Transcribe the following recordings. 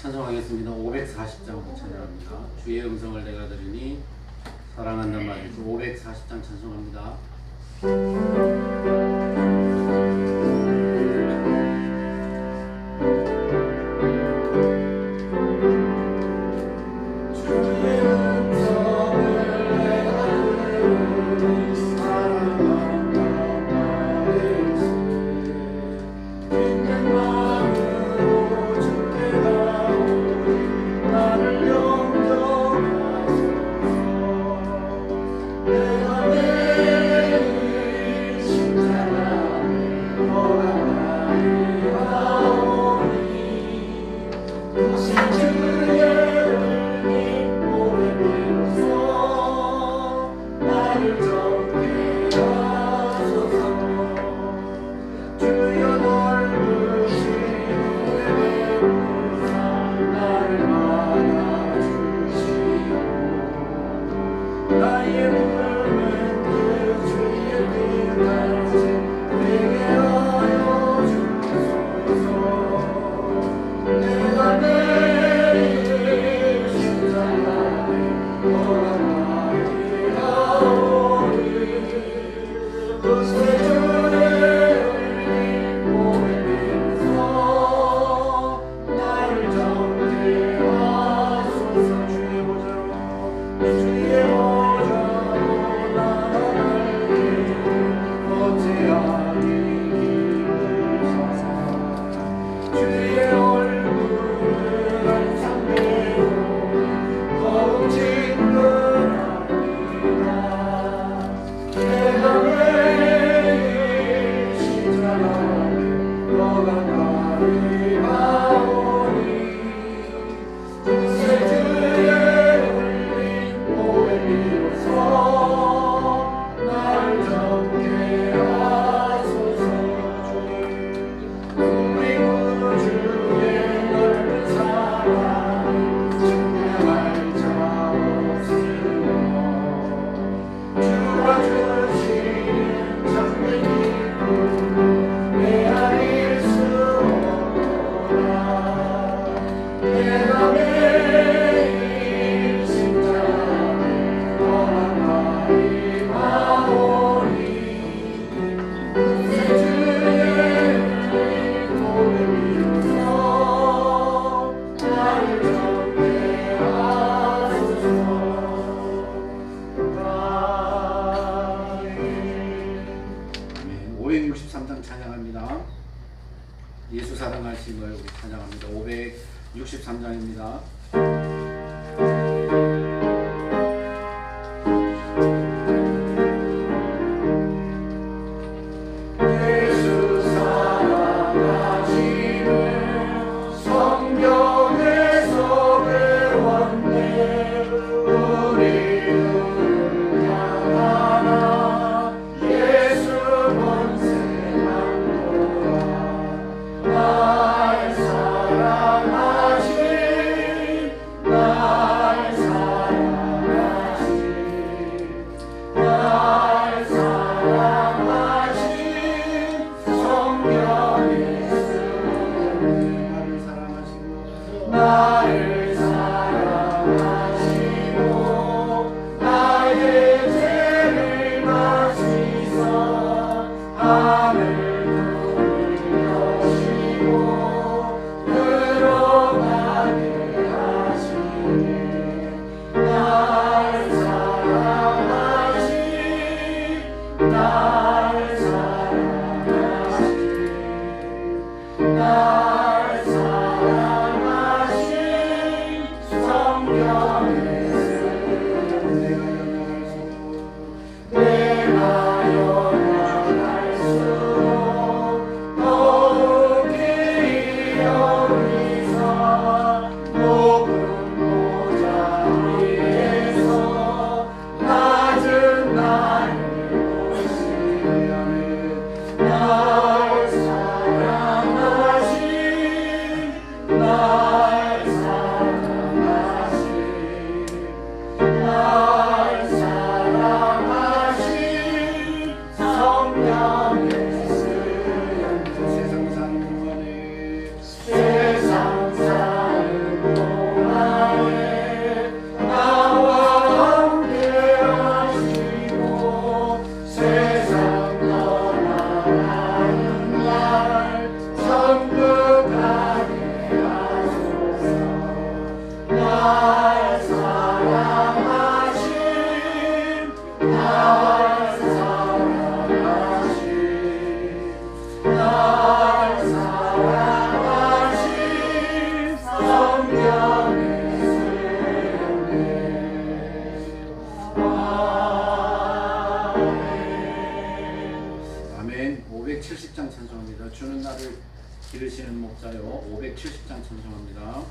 찬송하겠습니다. 540장 찬양합니다. 주의 음성을 내가 들으니 사랑한단 말이죠. 540장 찬송합니다. 예수 사랑하심을 우리 찬양합니다. 563장입니다. 사랑하시 570장 찬송합니다. 주는 나를 기르시는 목자요. 570장 찬송합니다.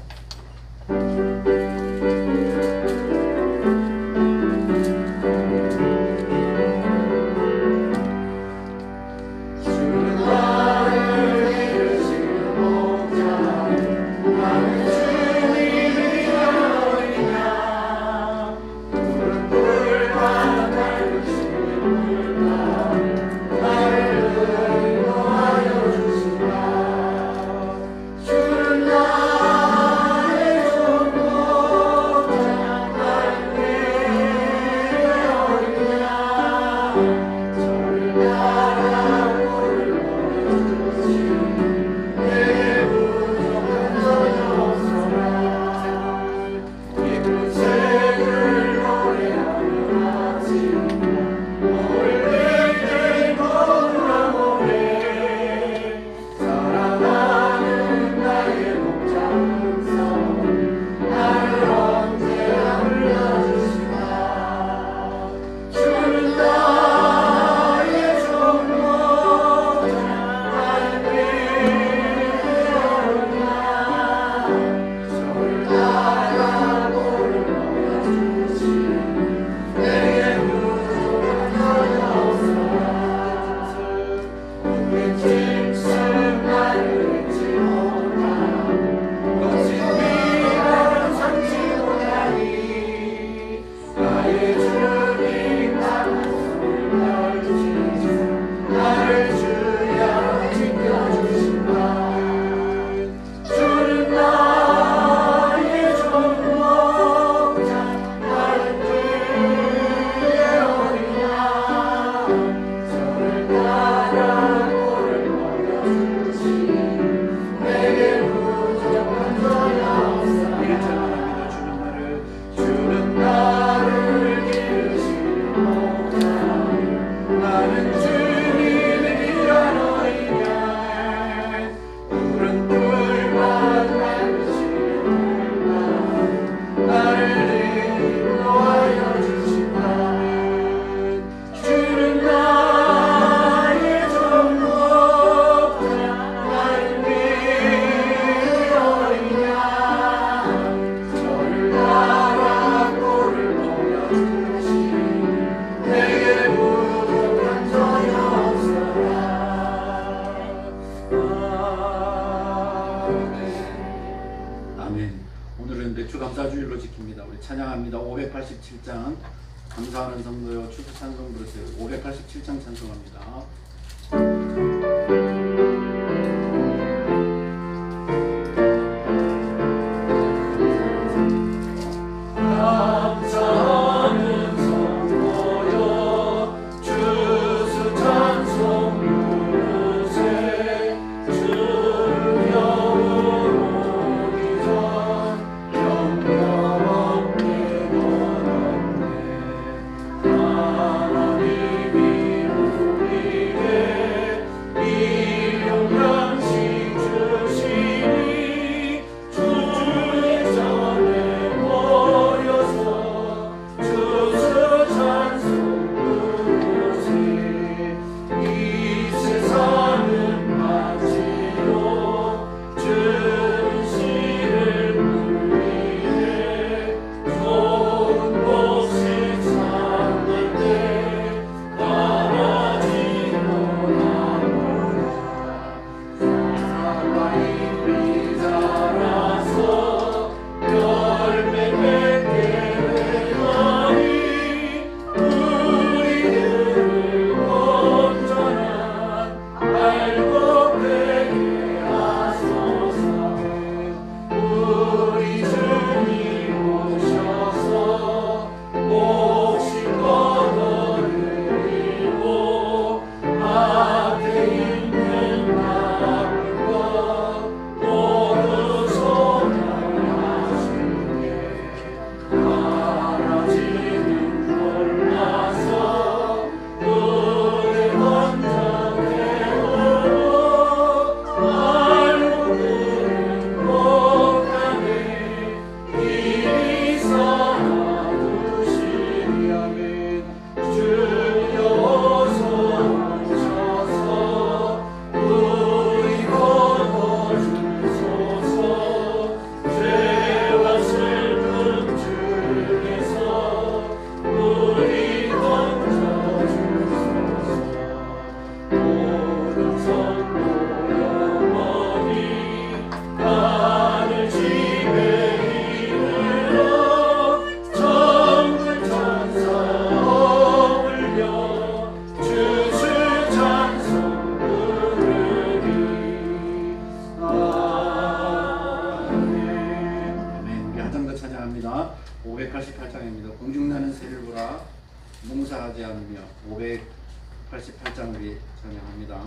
감사주일로 지킵니다. 우리 찬양합니다. 587장 감사하는 성도여 추수 찬송 부르세요. 587장 찬송합니다. 하나님이 우리를 봉사하지 않으며 588장 우리 찬양합니다.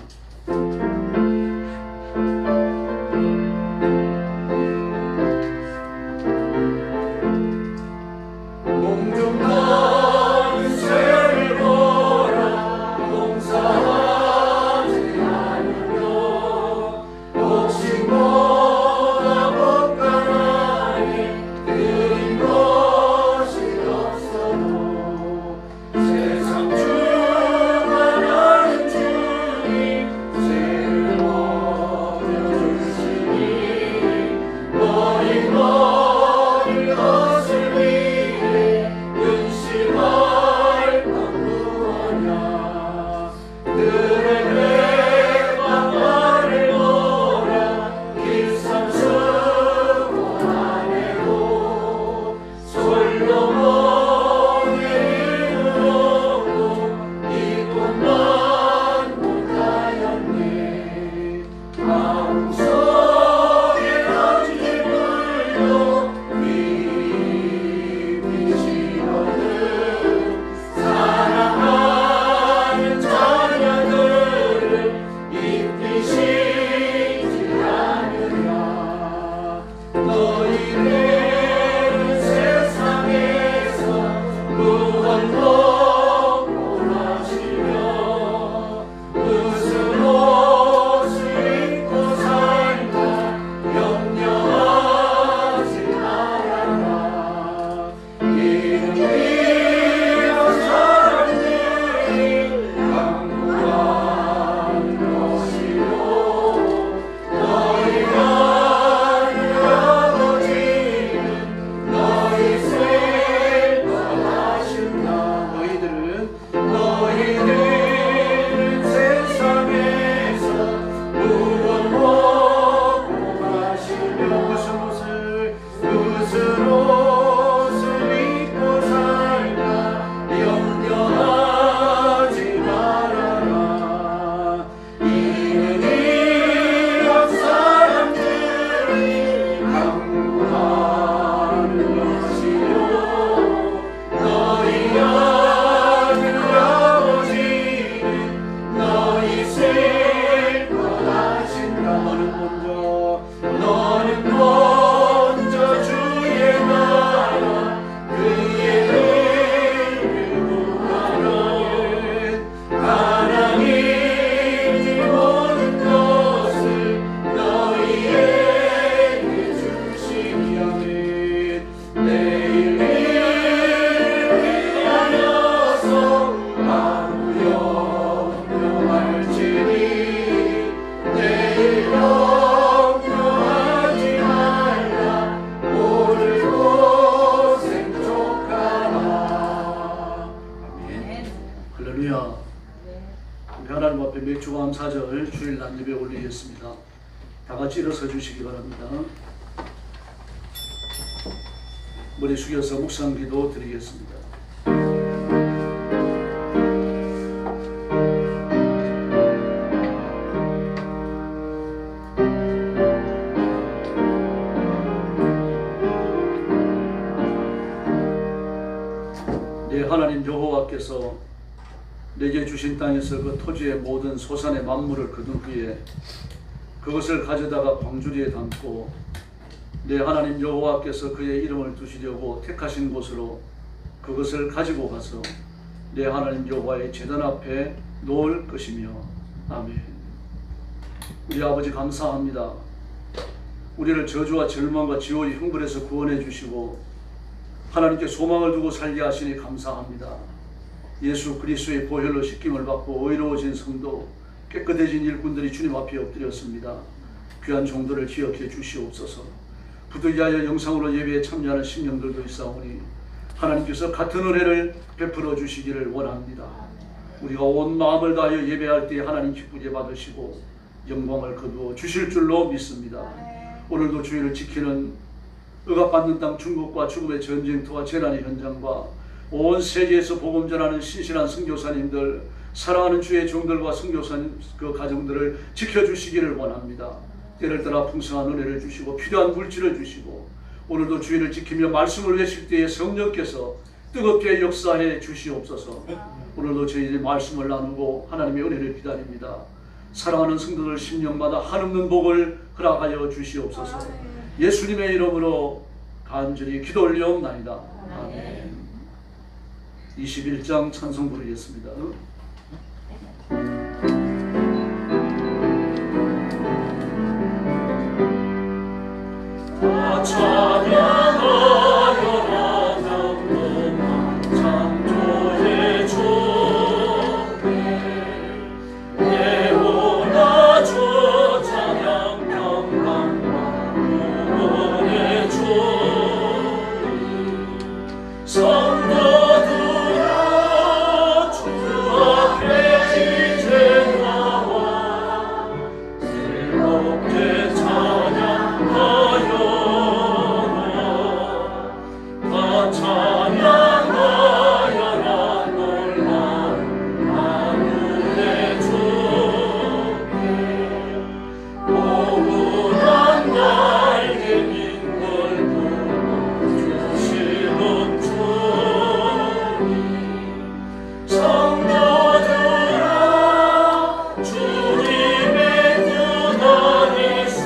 하나님 앞에 맥주 감사절 주일 난 예배 올리겠습니다. 다 같이 일어서 주시기 바랍니다. 머리 숙여서 묵상기도 드리겠습니다. 내 하나님 여호와께서 내게 주신 땅에서 그 토지의 모든 소산의 만물을 거둔 후에 그것을 가져다가 광주리에 담고 내 하나님 여호와께서 그의 이름을 두시려고 택하신 곳으로 그것을 가지고 가서 내 하나님 여호와의 제단 앞에 놓을 것이며. 아멘. 우리 아버지 감사합니다. 우리를 저주와 절망과 지옥의 형벌에서 구원해 주시고 하나님께 소망을 두고 살게 하시니 감사합니다. 예수 그리스도의 보혈로 씻김을 받고 의로워진 성도, 깨끗해진 일꾼들이 주님 앞에 엎드렸습니다. 귀한 종들을 기억해 주시옵소서. 부득이하여 영상으로 예배에 참여하는 신령들도 있사오니 하나님께서 같은 은혜를 베풀어 주시기를 원합니다. 우리가 온 마음을 다하여 예배할 때 하나님 기쁘게 받으시고 영광을 거두어 주실 줄로 믿습니다. 오늘도 주의를 지키는 억압받는 땅 중국과 죽음의 전쟁터와 재난의 현장과 온 세계에서 복음 전하는 신실한 선교사님들, 사랑하는 주의 종들과 선교사님 그 가정들을 지켜주시기를 원합니다. 때를 따라 풍성한 은혜를 주시고 필요한 물질을 주시고 오늘도 주의를 지키며 말씀을 외칠 때에 성령께서 뜨겁게 역사해 주시옵소서. 오늘도 저희들이 말씀을 나누고 하나님의 은혜를 기다립니다. 사랑하는 성도들 심령마다 한없는 복을 허락하여 주시옵소서. 예수님의 이름으로 간절히 기도 올려옵나이다. 아멘. 21장 찬송 부르겠습니다. 찬양하여라 영원한 창조의 주님, 예호나 주 찬양 평강과 구원의 주님, 성도들아 주 앞에 이제 나와 즐겁게 찬양하여 찬양하여라 놀라운 하늘의 주께, 오분한 날개민 걸고 주시는 주님, 성도들아 주님의 뜻 안에서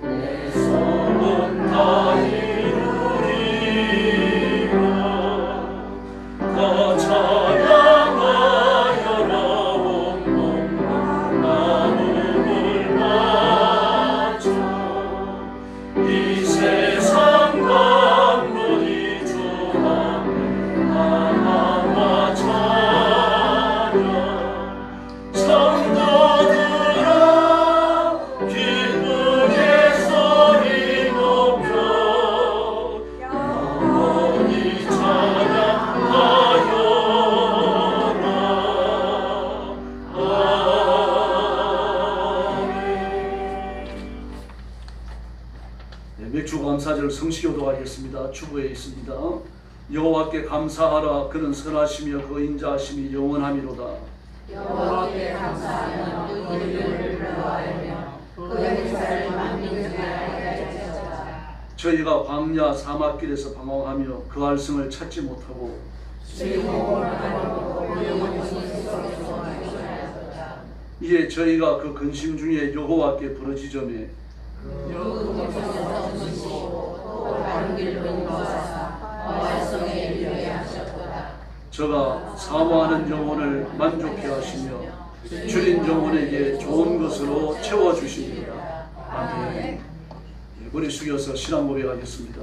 내 소원 다 더 찬양하여라 온몸과 마음을 바쳐, 이 세상 만물이 주 앞에 나와 찬양, 성도들아 기쁘게 소리 높여 영원히 맥주 감사절 성시교도 하겠습니다. 주부에 있습니다. 여호와께 감사하라. 그는 선하시며 그 인자하심이 영원함이로다. 여호와께 감사하며 그 이름을 부르하며 그 행사를 만민중에 알게 하셨다. 저희가 광야 사막길에서 방황하며 그 알성을 찾지 못하고 주의 목을 가리고 영원히 속에서 하셨다. 이에 저희가 그 근심 중에 여호와께 부르짖으매 여호와께서 주시고 또 바른 길로 인도하사 말씀에 이르게 하셨도다. 저가 사모하는 영혼을 만족케 하시며 줄인 영혼에게 좋은 것으로 채워주십니다. 아멘. 머리 숙여서 신앙 고백하겠습니다.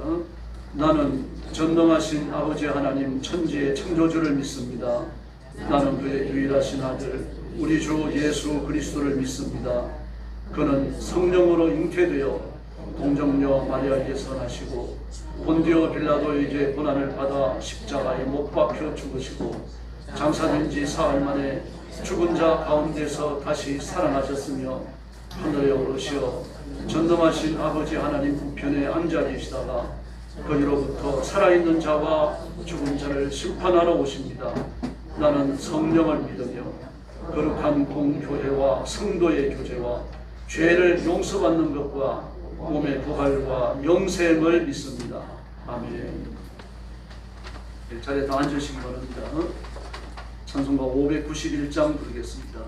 나는 전능하신 아버지 하나님 천지의 창조주를 믿습니다. 나는 그의 유일하신 아들 우리 주 예수 그리스도를 믿습니다. 그는 성령으로 잉태되어 동정녀 마리아에게 선하시고 본디오 빌라도에게 고난을 받아 십자가에 못 박혀 죽으시고 장사된 지 사흘 만에 죽은 자 가운데서 다시 살아나셨으며 하늘에 오르시어 전능하신 아버지 하나님 우편에 앉아 계시다가 거기로부터 살아있는 자와 죽은 자를 심판하러 오십니다. 나는 성령을 믿으며 거룩한 공교회와 성도의 교제와 죄를 용서받는 것과 몸의 부활과 영생을 믿습니다. 아멘. 자리에 다 앉으시기 바랍니다. 찬송가 591장 부르겠습니다.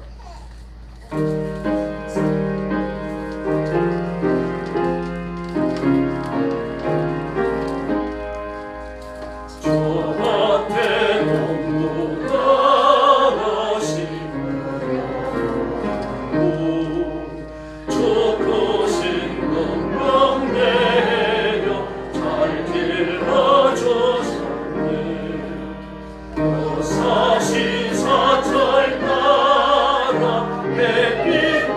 사시사철 따라 햇빛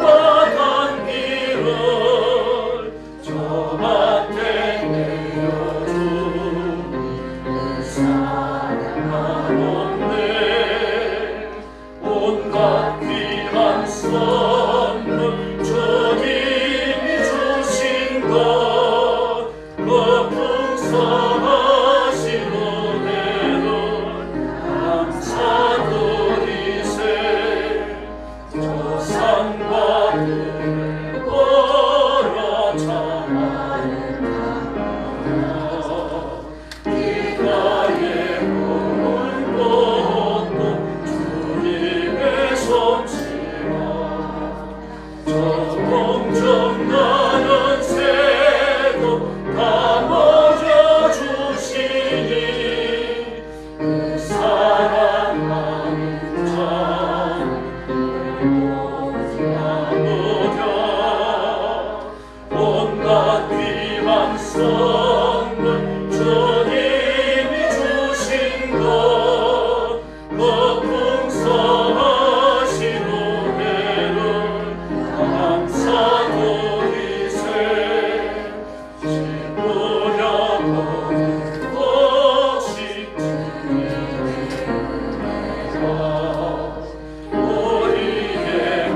우리의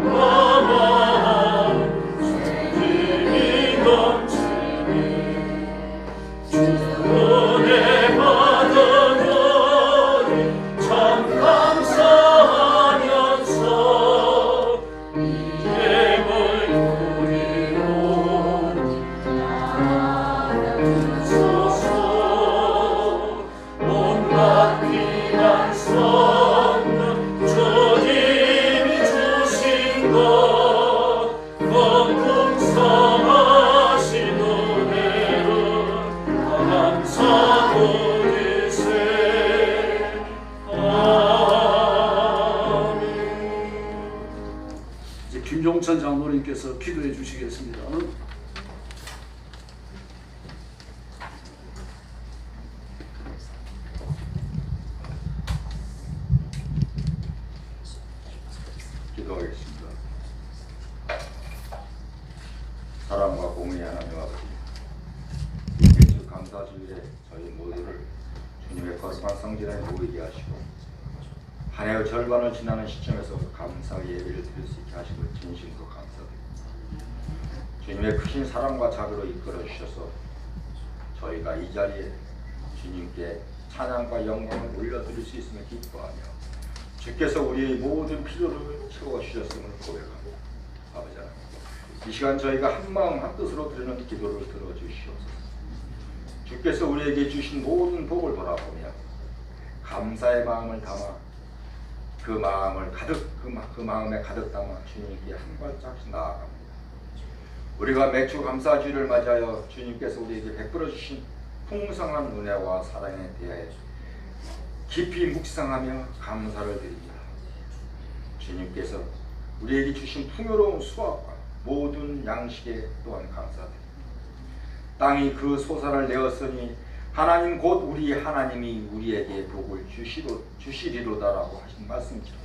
마음 힘이 넘치니 주의 받은 은혜 참 감사하면서 이 예물 드리고 나아가소서. 온갖 피난선 주님이 주신 것 풍성하신 은혜를 감사드리세. 아멘. 이제 김종찬 장로님께서 기도해 주시겠습니다. 기도하겠습니다. 사랑과 공의 하나님 아버지, 이 매주 감사주일에 저희 모두를 주님의 거룩한 성전에 모이게 하시고 한 해의 절반을 지나는 시점에서 감사의 예배를 드릴 수 있게 하시고 진심으로 감사드립니다. 주님의 크신 사랑과 자비로 이끌어 주셔서 저희가 이 자리에 주님께 찬양과 영광을 올려드릴 수 있음을 기뻐하며 주께서 우리의 모든 필요를 채워주셨음을 고백합니다. 아버지 하나님, 이 시간 저희가 한마음 한뜻으로 드리는 기도를 들어주시옵소서. 주께서 우리에게 주신 모든 복을 돌아보며 감사의 마음을 담아 그 마음을 가득 그 마음에 가득 담아 주님께 한 발짝씩 나아갑니다. 우리가 매주 감사주일을 맞이하여 주님께서 우리에게 베풀어 주신 풍성한 은혜와 사랑에 대하여 깊이 묵상하며 감사를 드립니다. 주님께서 우리에게 주신 풍요로운 수확과 모든 양식에 또한 감사드립니다. 땅이 그 소산을 내었으니 하나님 곧 우리 하나님이 우리에게 복을 주시리로다라고 하신 말씀처럼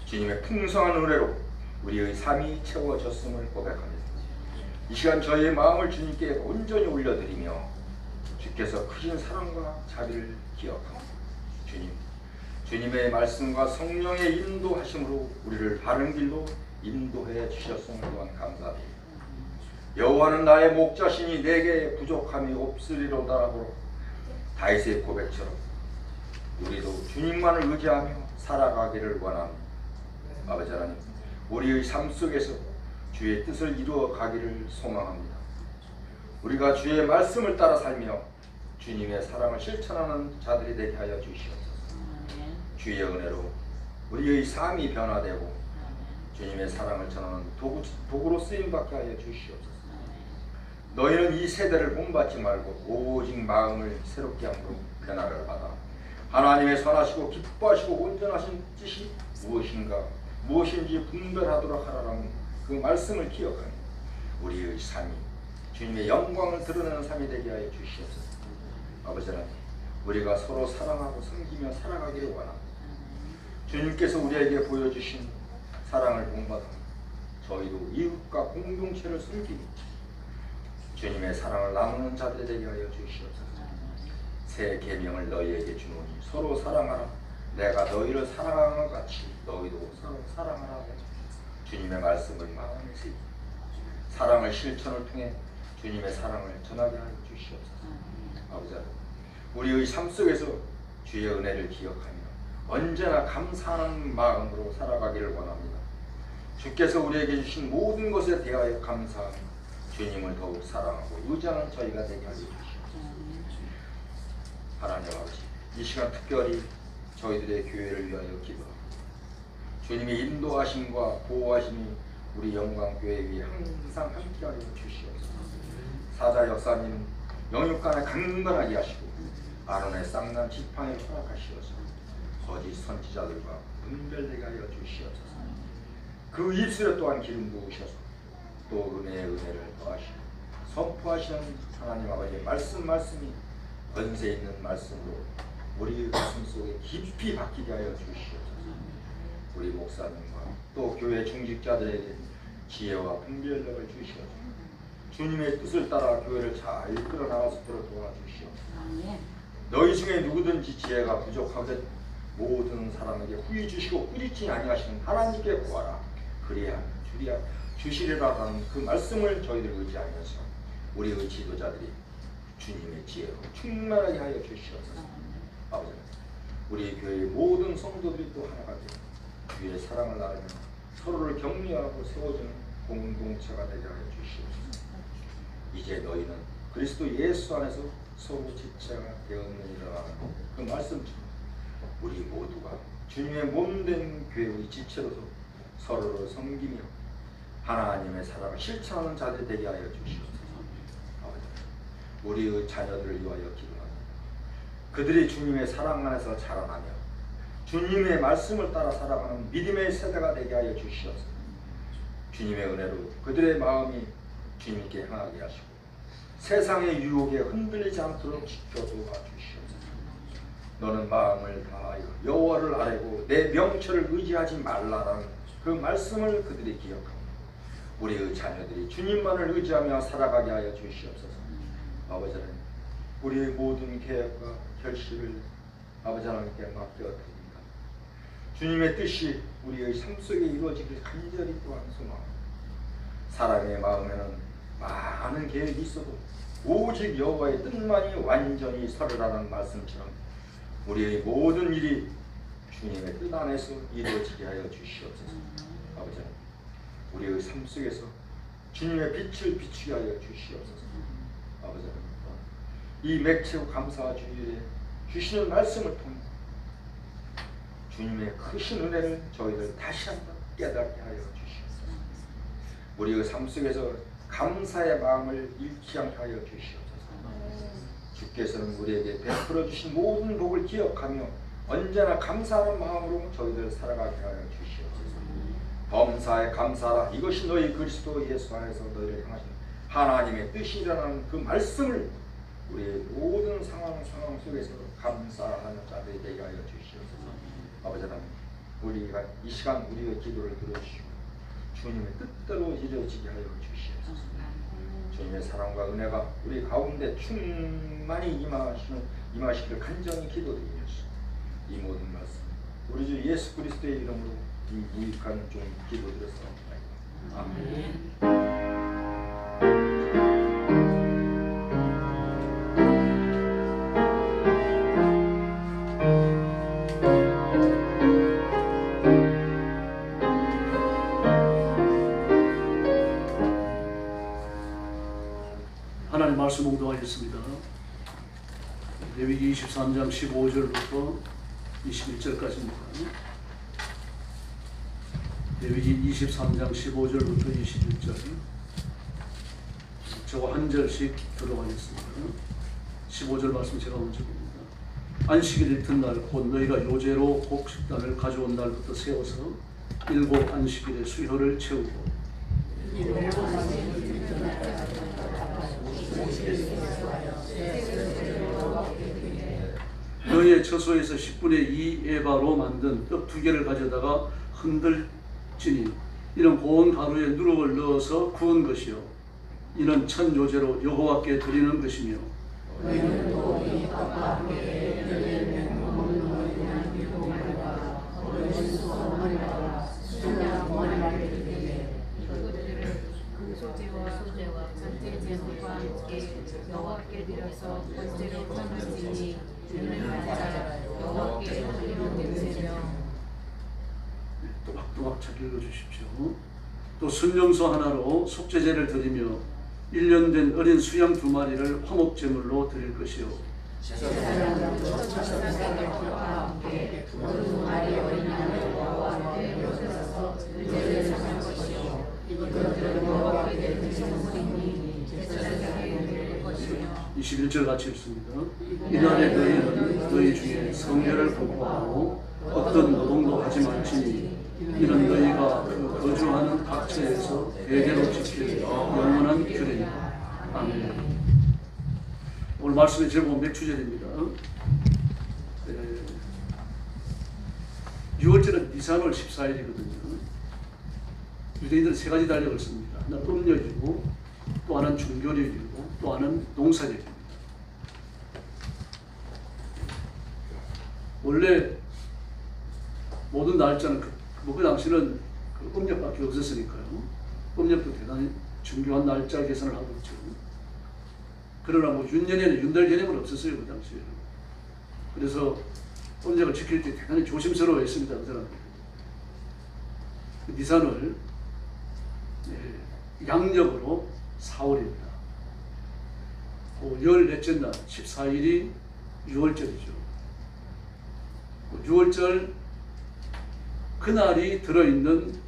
주님의 풍성한 은혜로 우리의 삶이 채워졌음을 고백합니다. 이 시간 저희의 마음을 주님께 온전히 올려드리며 주께서 크신 사랑과 자비를 기억합니다. 주님의 말씀과 성령의 인도하심으로 우리를 바른 길로 인도해 주셨음을 또한 감사드립니다. 여호와는 나의 목자시니 내게 부족함이 없으리로다라고 다윗의 고백처럼 우리도 주님만을 의지하며 살아가기를 원합니다. 아버지 하나님, 우리의 삶 속에서 주의 뜻을 이루어 가기를 소망합니다. 우리가 주의 말씀을 따라 살며 주님의 사랑을 실천하는 자들이 되게 하여 주시옵소서. 주의 은혜로 우리의 삶이 변화되고 주님의 사랑을 전하는 도구로 쓰임받게 하여 주시옵소서. 너희는 이 세대를 본받지 말고 오직 마음을 새롭게 함으로 변화를 받아 하나님의 선하시고 기뻐하시고 온전하신 뜻이 무엇인지 분별하도록 하라는 그 말씀을 기억하며 우리의 삶이 주님의 영광을 드러내는 삶이 되게 하여 주시옵소서. 아버지 하나님, 우리가 서로 사랑하고 섬기며 살아가기를 원합니다. 주님께서 우리에게 보여주신 사랑을 본받아 저희도 이웃과 공동체를 섬기며 주님의 사랑을 나누는 자들이 되게 하여 주시옵소서. 새 계명을 너희에게 주노니 서로 사랑하라. 내가 너희를 사랑하는 것 같이 너희도 서로 사랑하라. 주님의 말씀을 마음에 새기고 사랑을 실천을 통해 주님의 사랑을 전하게 하여 주시옵소서. 아버지 하나님, 우리의 삶 속에서 주의 은혜를 기억하며 언제나 감사하는 마음으로 살아가기를 원합니다. 주께서 우리에게 주신 모든 것에 대하여 감사하며 주님을 더욱 사랑하고 의지하는 저희가 되게 하여 주시옵소서. 하나님 아버지, 이 시간 특별히 저희들의 교회를 위하여 기도합니다. 주님의 인도하심과 보호하심이 우리 영광교회 위에 항상 함께하여 주시옵소서. 사자 역사님 영육간에 강건하게 하시고 아론의 쌍난 지팡이를 허락하시어서 거짓 선지자들과 분별되게 하여 주시옵소서. 그 입술에 또한 기름 부으셔서 또 은혜의 은혜를 더하시고 선포하시는 하나님 아버지의 말씀이 권세 있는 말씀으로 우리 가슴 속에 깊이 박히게 하여 주시옵소서. 우리 목사님과 또 교회 중직자들에게 지혜와 분별력을 주시옵소서. 주님의 뜻을 따라 교회를 잘 이끌어 나갈 수 있도록 도와주시옵소서. 너희 중에 누구든지 지혜가 부족하든 모든 사람에게 후히 주시고 꾸짖지 아니하시는 하나님께 구하라. 그래야 주시리라는 그 말씀을 저희들 의지하면서 우리의 지도자들이 주님의 지혜로 충만하게 하여 주시옵소서. 아버지, 우리 교회의 모든 성도들이 또 하나가 되어 주의 사랑을 나누며 서로를 격려하고 세워주는 공동체가 되게 하여 주시옵소서. 이제 너희는 그리스도 예수 안에서 서로 지체가 되었느니라는 그 말씀처럼 우리 모두가 주님의 몸된 교회의 지체로서 서로를 섬기며 하나님의 사랑을 실천하는 자들이 되게 하여 주시옵소서. 아버지, 우리의 자녀들을 위하여 기도합니다. 그들이 주님의 사랑 안에서 자라나며 주님의 말씀을 따라 살아가는 믿음의 세대가 되게 하여 주시옵소서. 주님의 은혜로 그들의 마음이 주님께 향하게 하시고 세상의 유혹에 흔들리지 않도록 지켜도와 주시옵소서. 너는 마음을 다하여 여호와를 아뢰고 내 명철을 의지하지 말라라는 그 말씀을 그들이 기억하고 우리의 자녀들이 주님만을 의지하며 살아가게 하여 주시옵소서. 아버지 하나님, 우리의 모든 계획과 결실을 아버지 하나님께 맡겨드립니다. 주님의 뜻이 우리의 삶 속에 이루어지길 간절히 또한 소망합니다. 사람의 마음에는 많은 계획이 있어도 오직 여호와의 뜻만이 완전히 서르라는 말씀처럼 우리의 모든 일이 주님의 뜻 안에서 이루어지게 하여 주시옵소서. 아버지 하나님, 우리의 삶 속에서 주님의 빛을 비추게 하여 주시옵소서. 아버지 하나님, 이 맥체고 감사와 주일에 주시는 말씀을 통해 주님의 크신 은혜를 저희들 다시 한번 깨닫게 하여 주시옵소서. 우리의 삶 속에서 감사의 마음을 잃지 않게 하여 주시옵소서. 주께서는 우리에게 베풀어 주신 모든 복을 기억하며 언제나 감사하는 마음으로 저희들 살아가게 하여 주시옵소서. 범사에 감사하라. 이것이 너희 그리스도 예수 안에서 너희를 향하신 하나님의 뜻이라는 그 말씀을 우리의 모든 상황 속에서 감사하는 자들이 되게 하여 주시옵소서. 아버지 하나님, 우리가 이 시간 우리의 기도를 들어주시고 주님의 뜻대로 이루어지게 하여 주시옵소서. 주님의 사랑과 은혜가 우리 가운데 충만히 임하시기를 간절히 기도드리면서 이 모든 말씀 우리 주 예수 그리스도의 이름으로 이 유익한 좀 기도드렸습니다. 아멘. 하나님 말씀 묵상하겠습니다. 레위기 23장 15절부터 21절까지입니다. 레위기 23장 15절부터 21절. 저거 한 절씩 들어가겠습니다. 15절 말씀 제가 먼저 봅니다. 안식일 이튿날 곧 너희가 요제로 곡식단을 가져온 날부터 세워서 7 안식일에 수효를 채우고 너희의 처소에서 10분의 2 에바로 만든 떡 2개를 가져다가 흔들지니 이는 고운 가루에 누룩을 넣어서 구운 것이요 이는 첫 요제로 여호와께 드리는 것이며 소제와 전제 제물과 함께 여호와께 드려서 번제로 삼을지니 이는 날짜 여호와께 드리는 냄새며. 또박또박 잘 읽어주십시오. 또 순영소 하나로 속죄제를 드리며 1년 된 어린 수양 2마리를 화목제물로 드릴 것이요 함께 2마리 어린 양을 여호와께 드려서 번제를 삼을 것이요 이것들은 여호와께 드리는 제물이니 제사장에게 드릴 것이며. 21절 같이 읽습니다. 이날에 너희는 너희 중에 성결을 공포하고 어떤 노동도 하지 말지니 이는 너희가 그 거주하는 각처에서 대대로 지킬 영원한 규례니라. 아멘. 오늘 말씀의 제목은 맥추절입니다. 6월절은 니산월 14일이거든요. 유대인들은 3가지 달력을 씁니다. 하나는 음력이고 또 하나는 중교력이고 또 하나는 농사력입니다. 원래 모든 날짜는 그 당시는 그 음력밖에 없었으니까요. 음력도 대단히 중요한 날짜 계산을 하고 있죠. 그러나 뭐 윤년에는 윤달 개념은 없었어요, 그 당시에. 그래서 음력을 지킬 때 대단히 조심스러워했습니다, 그 사람들. 니산을 양력으로 4월입니다. 14째 날 14일이 6월절이죠. 6월절 그날이 들어있는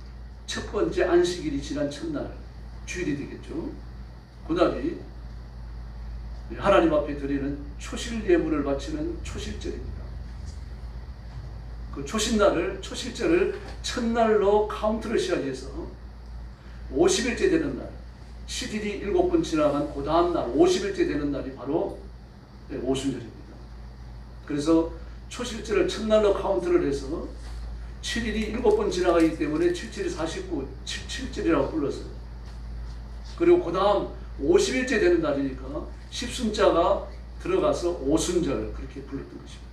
첫 번째 안식일이 지난 첫날 주일이 되겠죠. 그날이 하나님 앞에 드리는 초실 예물을 바치는 초실절입니다. 그 초실절을 첫날로 카운트를 시작해서 50일째 되는 날, 7일이 7번 지나간 그 다음 날 50일째 되는 날이 바로 오순절입니다. 그래서 초실절을 첫날로 카운트를 해서 7일이 7번 지나가기 때문에 7, 7이 49, 77절이라고 불렀어요. 그리고 그 다음 50일째 되는 날이니까 10순자가 들어가서 오순절 그렇게 불렀던 것입니다.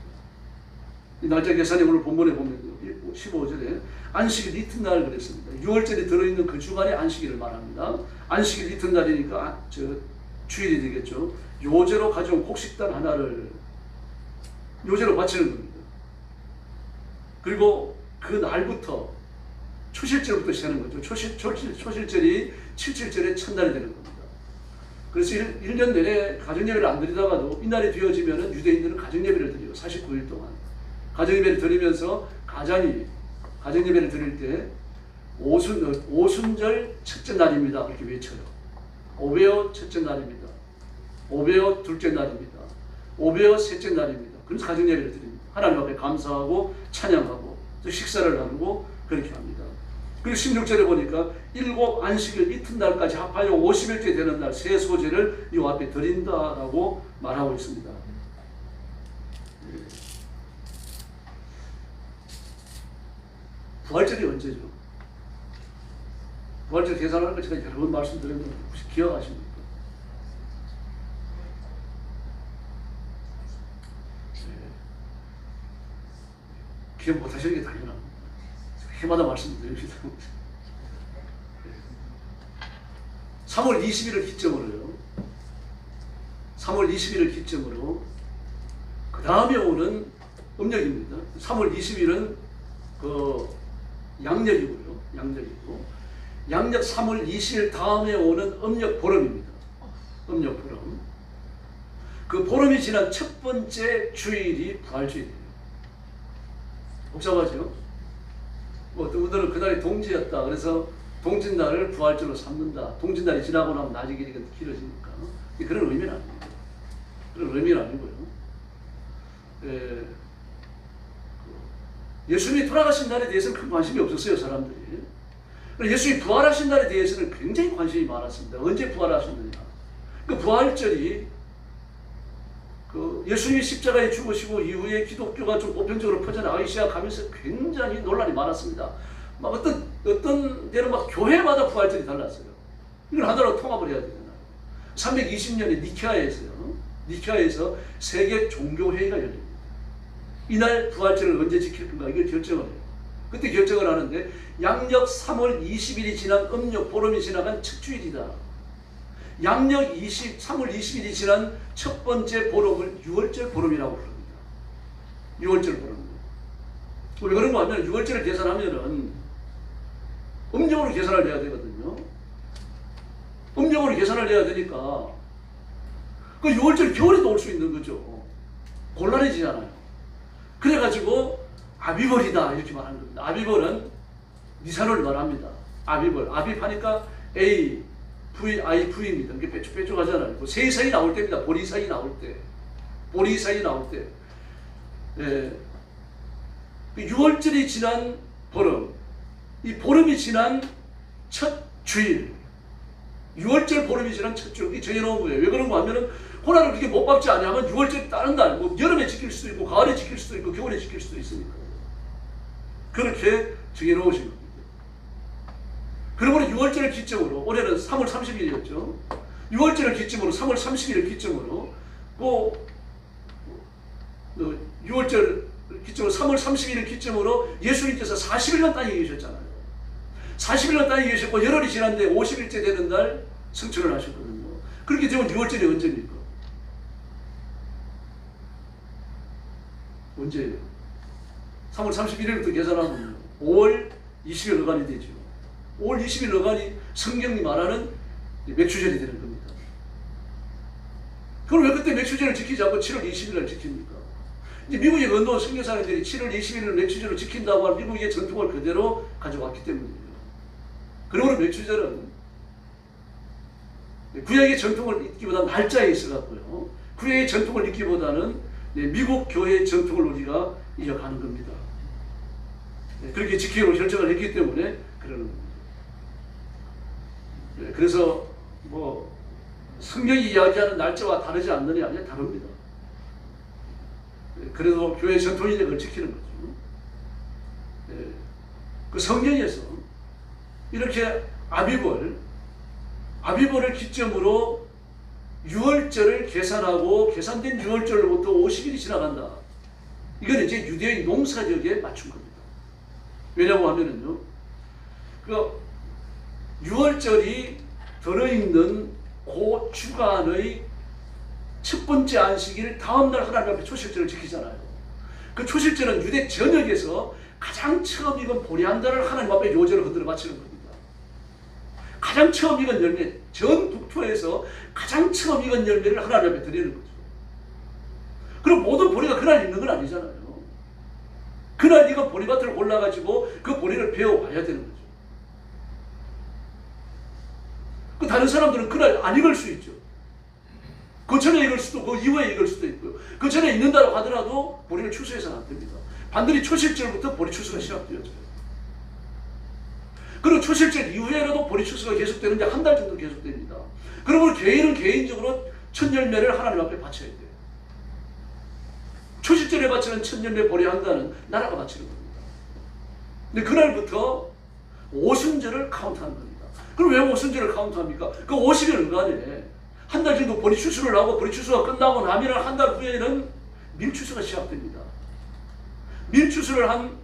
이 날짜 계산이 오늘 본문에 보면 15절에 안식일 이튿날 그랬습니다. 6월절이 들어있는 그 주간에 안식일을 말합니다. 안식일 이튿날이니까 주일이 되겠죠. 요제로 가져온 곡식단 하나를 요제로 바치는 겁니다. 그리고 그 날부터 초실절부터 시작하는 거죠. 초실절이 77절의 첫날이 되는 겁니다. 그래서 1년 내내 가정예배를 안 드리다가도 이날이 되어지면 유대인들은 가정예배를 드려요. 49일 동안. 가정예배를 드리면서 가정예배를 드릴 때 오순절 첫째 날입니다. 그렇게 외쳐요. 오베어 첫째 날입니다. 오베어 둘째 날입니다. 오베어 셋째 날입니다. 그래서 가정예배를 드립니다. 하나님 앞에 감사하고 찬양하고 또 식사를 나누고 그렇게 합니다. 그리고 16절에 보니까 7 안식일 이튿날까지 합하여 50일째 되는 날 세 소제를 이 앞에 드린다라고 말하고 있습니다. 부활절이 언제죠? 부활절 계산하는 거 제가 여러 번 말씀드렸는데 혹시 기억하십니까? 기억 못하시는 게 당연합니다. 해마다 말씀드립니다. 3월 20일을 기점으로요. 3월 20일을 기점으로 그 다음에 오는 음력입니다. 3월 20일은 그 양력이고요. 양력 3월 20일 다음에 오는 음력 보름입니다. 음력 보름. 그 보름이 지난 첫 번째 주일이 부활주일이에요. 복잡하죠? 뭐 어떤 분들은 그날이 동지였다. 그래서 동짓날을 부활절로 삼는다. 동짓날이 지나고 나면 낮이 길어지니까. 그런 의미는 아닙니다. 그런 의미는 아니고요. 예수님이 돌아가신 날에 대해서는 큰 관심이 없었어요, 사람들이. 예수님이 부활하신 날에 대해서는 굉장히 관심이 많았습니다. 언제 부활하셨느냐. 그 부활절이 예수님이 십자가에 죽으시고 이후에 기독교가 좀 보편적으로 퍼져나가기 시작하면서 굉장히 논란이 많았습니다. 막 어떤 데는 막 교회마다 부활절이 달랐어요. 이걸 하나로 통합을 해야 되잖아요. 320년에 니케아에서 세계 종교회의가 열립니다. 이날 부활절을 언제 지킬 건가 이걸 결정을 해요. 그때 결정을 하는데 양력 3월 20일이 지난 음력 보름이 지나간 첫 주일이다. 양력 3월 20일이 지난 첫 번째 보름을 6월절 보름이라고 부릅니다. 6월절 보름. 왜 그런 거 하면 6월절을 계산하면은 음력으로 계산을 해야 되거든요. 음력으로 계산을 해야 되니까 그 6월절 겨울에도 올 수 있는 거죠. 곤란해지잖아요. 그래가지고 아비벌이다 이렇게 말하는 겁니다. 아비벌은 니산을 말합니다. 아비하니까 A, V, I, V입니다. 이게 빼쪽하잖아요. 뭐 세상이 나올 때입니다. 보리사이 나올 때. 예. 6월절이 지난 보름, 이 보름이 지난 첫 주일, 6월절 보름이 지난 첫 주일, 이게 정해놓은 거예요. 왜 그런 거 하면은 호라를 그렇게 못 박지 않냐면 6월절 다른 날, 뭐 여름에 지킬 수도 있고, 가을에 지킬 수도 있고, 겨울에 지킬 수도 있으니까. 그렇게 정해놓으신 겁니다. 그러므로 6월절을 기점으로, 올해는 3월 30일이었죠. 6월절을 기점으로, 3월 30일을 기점으로, 6월절 기점으로 3월 30일을 기점으로 예수님께서 40일간 땅에 계셨잖아요. 40일간 땅에 계셨고 열흘이 지났는데 50일째 되는 날 승천을 하셨거든요. 그렇게 되면 6월절이 언제입니까? 언제예요? 3월 31일부터 계산하면 5월 20일 어간이 되죠. 5월 20일 어간이 성경이 말하는 맥추절이 되는 겁니다. 그럼 왜 그때 맥추절을 지키지 않고 7월 20일을 지킵니까? 이제 미국의 언론 선교사님들이 7월 20일을 맥추절을 지킨다고 하는 미국의 전통을 그대로 가져왔기 때문이에요. 그러므로 맥추절은 구약의 전통을 잇기보다 날짜에 있어갖고요. 구약의 전통을 잇기보다는 미국 교회의 전통을 우리가 이어가는 겁니다. 그렇게 지키기로 결정을 했기 때문에 그러는 겁니다. 그래서 뭐 성경이 이야기하는 날짜와 다르지 않느냐? 아니요, 다릅니다. 그래도 교회 전통이니까 그걸 지키는 거죠. 그 성경에서 이렇게 아비벌을 기점으로 6월절을 계산하고 계산된 6월절로부터 50일이 지나간다. 이건 이제 유대인 농사절에 맞춘 겁니다. 왜냐고 하면은요, 그 6월절이 들어있는 그 주간의 첫 번째 안식일 다음날 하나님 앞에 초실절을 지키잖아요. 그 초실절은 유대 전역에서 가장 처음 익은 보리 한 달을 하나님 앞에 요제로 흔들어 바치는 겁니다. 가장 처음 익은 열매, 전 북토에서 가장 처음 익은 열매를 하나님 앞에 드리는 거죠. 그럼 모든 보리가 그날 있는 건 아니잖아요. 그날 익은 보리밭을 골라가지고 그 보리를 베어와야 되는 거죠. 그 다른 사람들은 그날 안 익을 수 있죠. 그 전에 익을 수도, 그 이후에 익을 수도 있고요. 그 전에 익는다고 하더라도 보리를 추수해서는 안 됩니다. 반드시 초실절부터 보리 추수가 시작되어져요. 그리고 초실절 이후에라도 보리 추수가 계속되는데 한 달 정도 계속됩니다. 그러면 개인은 개인적으로 첫 열매를 하나님 앞에 바쳐야 돼요. 초실절에 바치는 첫 열매 보리 한 달은 나라가 바치는 겁니다. 근데 그날부터 오순절을 카운트하는 겁니다. 그럼 왜 오순절을 카운트합니까? 그 50일간에 한 달 정도 보리 추수를 하고 보리 추수가 끝나고 나면 한 달 후에는 밀추수가 시작됩니다. 밀추수를 한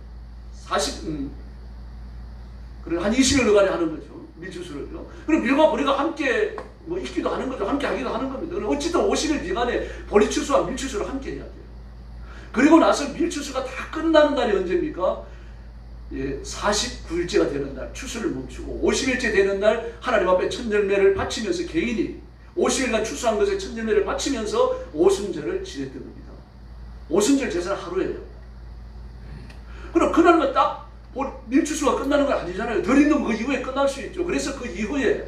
20일간에 하는 거죠. 밀추수를요. 그럼 밀과 보리가 함께 뭐 익기도 하는 거죠. 함께 하기도 하는 겁니다. 그럼 어쨌든 50일 기간에 보리 추수와 밀추수를 함께 해야 돼요. 그리고 나서 밀추수가 다 끝나는 날이 언제입니까? 49일째가 되는 날 추수를 멈추고 50일째 되는 날 하나님 앞에 첫 열매를 바치면서 개인이 50일간 추수한 것에 첫 열매를 바치면서 오순절을 지냈던 겁니다. 오순절 제사는 하루예요. 그럼 그날만 딱 밀추수가 끝나는 건 아니잖아요. 덜 있는 그 이후에 끝날 수 있죠. 그래서 그 이후에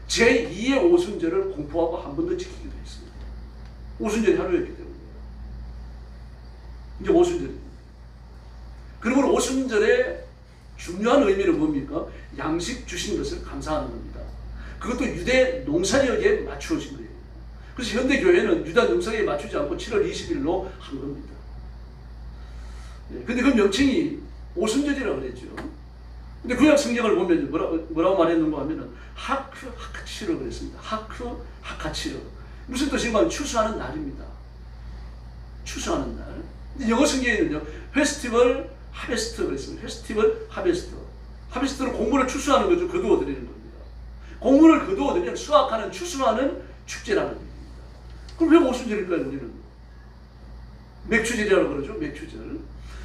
제2의 오순절을 공포하고 한 번 더 지키기도 했습니다. 오순절이 하루였기 때문에 이제 오순절입니다. 그러므로 오순절의 중요한 의미는 뭡니까? 양식 주신 것을 감사하는 겁니다. 그것도 유대 농사력에 맞추어진 거예요. 그래서 현대교회는 유대 농사력에 맞추지 않고 7월 20일로 한 겁니다. 근데 그 명칭이 오순절이라고 그랬죠. 근데 구약 성경을 보면 뭐라고 말했는가 하면은 하크치로 그랬습니다. 하카치로. 무슨 뜻인가? 추수하는 날입니다. 추수하는 날. 근데 영어 성경에는요, 페스티벌 하베스트 그랬습니다. 페스티벌 하베스트. 하베스트는 곡물을 추수하는 거죠. 거두어드리는 겁니다. 곡물을 거두어들이면 수확하는, 추수하는 축제라는 겁니다. 그럼 왜 오순절일까요, 우리는? 맥추절이라고 그러죠, 맥추절.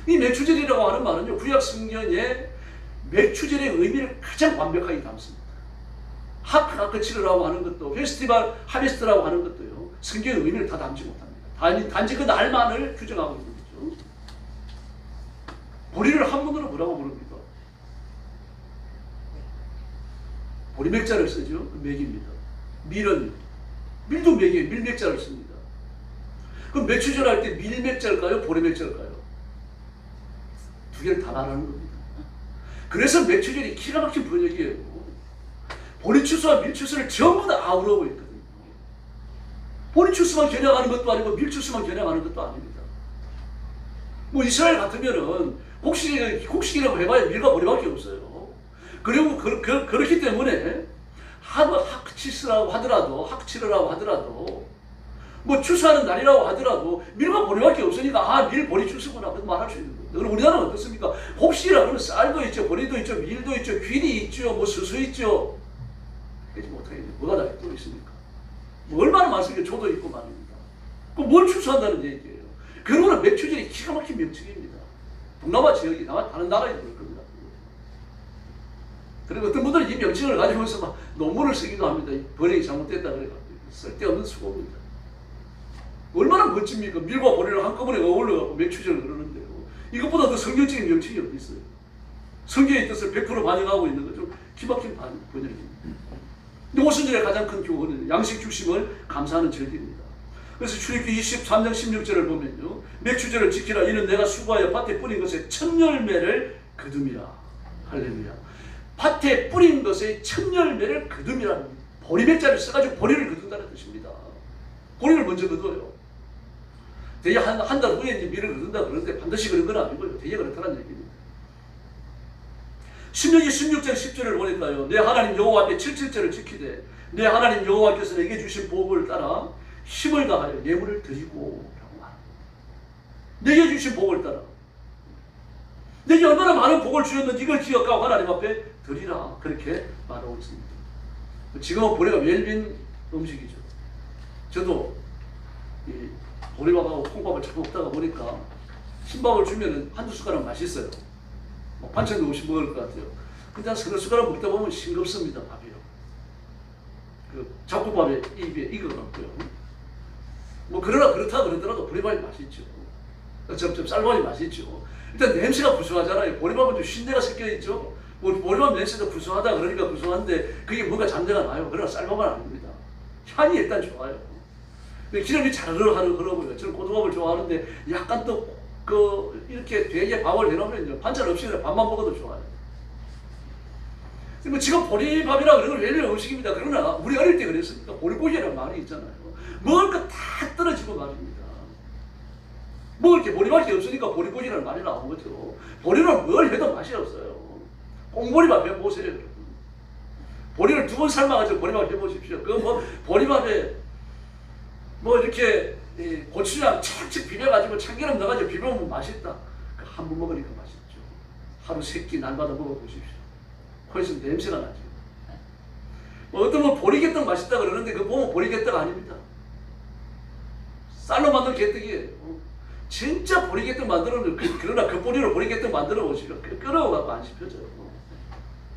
이 맥추절이라고 하는 말은요, 구약 성경에 맥추절의 의미를 가장 완벽하게 담습니다. 하크치르라고 하는 것도, 페스티벌 하베스트라고 하는 것도요, 성경의 의미를 다 담지 못합니다. 단지 그 날만을 규정하고 있는 거죠. 보리를 한문으로 뭐라고 부릅니까? 보리맥자를 쓰죠. 그 맥입니다. 밀도 맥이에요. 밀맥자를 씁니다. 그럼 맥추절 할 때 밀맥자일까요? 보리맥자일까요? 두 개를 다 말하는 겁니다. 그래서 맥추절이 기가 막힌 번역이에요. 보리추수와 밀추수를 전부 다 아우러고 있거든요. 보리추수만 겨냥하는 것도 아니고 밀추수만 겨냥하는 것도 아닙니다. 뭐 이스라엘 같으면은 곡식이라고 해봐야 밀과 보리밖에 없어요. 그리고 그렇기 때문에 하크치스라고 하더라도, 하크치르라고 하더라도 뭐 추수하는 날이라고 하더라도 밀과 보리밖에 없으니까 밀 보리 추수구나 그렇게 말할 수 있는 거예요. 그럼 우리나라는 어떻습니까? 혹시라 그러면 쌀도 있죠, 보리도 있죠, 밀도 있죠, 귀리 있죠, 뭐 수수 있죠. 그러지 못하겠네. 뭐가 다 또 있습니까? 뭐 얼마나 많습니까? 조도 있고 말입니다. 그럼 뭘 추수한다는 얘기예요? 그러고는 맥추절이 기가 막힌 명칭입니다. 동남아 지역이 아마 다른 나라에도 그럴 겁니다. 그리고 어떤 분들은 이 명칭을 가지고서 막 논문을 쓰기도 합니다. 번역이 잘못됐다 그래 쓸데없는 수고입니다. 얼마나 멋집니까? 밀과 보리를 한꺼번에 어울려갖고 맥추절을 그러는데요. 이것보다 더 성경적인 명칭이 어디 있어요? 성경의 뜻을 100% 반영하고 있는 거죠. 기막힌 번역입니다. 오순절의 가장 큰 교훈은 양식 주심을 감사하는 절기입니다. 그래서 출애굽기 23장 16절을 보면요. 맥추절을 지키라. 이는 내가 수고하여 밭에 뿌린 것의 첫 열매를 거둠이라. 할렐루야. 밭에 뿌린 것의 첫 열매를 거둠이라는 보리백자를 써가지고 보리를 거둔다는 뜻입니다. 보리를 먼저 거둬요. 대개 한 달 후에 이제 밀을 거둔다 그러는데 반드시 그런 건 아니고요. 대개 그렇다는 얘기입니다. 신명기 16장 10절을 보니까요. 내 하나님 여호와 앞에 7절을 지키되 내 하나님 여호와께서 내게 주신 복을 따라 힘을 다하여 예물을 드리고 라고 말합니다. 내게 주신 복을 따라 내게 얼마나 많은 복을 주셨는지 이걸 기억하고 하나님 앞에 드리라 그렇게 말하고 있습니다. 지금은 보리가 웰빙 음식이죠. 저도 이 보리밥하고 콩밥을 잘 먹다가 보니까 흰밥을 주면 한두 숟가락 맛있어요. 반찬도 없이 먹을 것 같아요. 근데 한 서너 숟가락 먹다 보면 싱겁습니다. 밥이요. 그 잡곡밥에 입에 익어갖고요. 뭐 그러나 그렇다 그러더라도 보리밥이 맛있죠. 점점 쌀밥이 맛있죠. 일단 냄새가 구수하잖아요. 보리밥은 좀 쉰내가 섞여있죠. 뭐 보리밥 냄새도 구수하다 그러니까 구수한데 그게 뭔가 잠재가 나요. 그러나 쌀밥은 아닙니다. 향이 일단 좋아요. 기름이 잘 흐르고요. 저는 고등밥을 좋아하는데 약간 또 이렇게 되게 밥을 해놓으면 반찬 없이 그냥 밥만 먹어도 좋아요. 뭐 지금 보리밥이라 그런 건 웰빙 음식입니다. 그러나 우리 어릴 때 그랬으니까 보리고기라는 말이 있잖아요. 먹을 거 다 떨어지고 말입니다. 먹을 게 보리밥이 없으니까 보리고기라는 말이 나온 거죠. 보리는 뭘 해도 맛이 없어요. 꽁보리밥 해보세요, 여러분. 보리를 2번 삶아가지고 보리밥 해보십시오. 보리밥에 이렇게 고추장 착착 비벼가지고 참기름 넣어가지고 비벼보면 맛있다. 한 번 먹으니까 맛있죠. 하루 3끼 날마다 먹어보십시오. 거기서 냄새가 나죠. 어떤 분 보리개떡 맛있다 그러는데 그거 보면 보리개떡 아닙니다. 쌀로 만든 개떡이에요. 진짜 보리개떡 만들어는 그러나 그 보리로 보리개떡 만들어 보시면 끓여갖고 안 씹혀져요.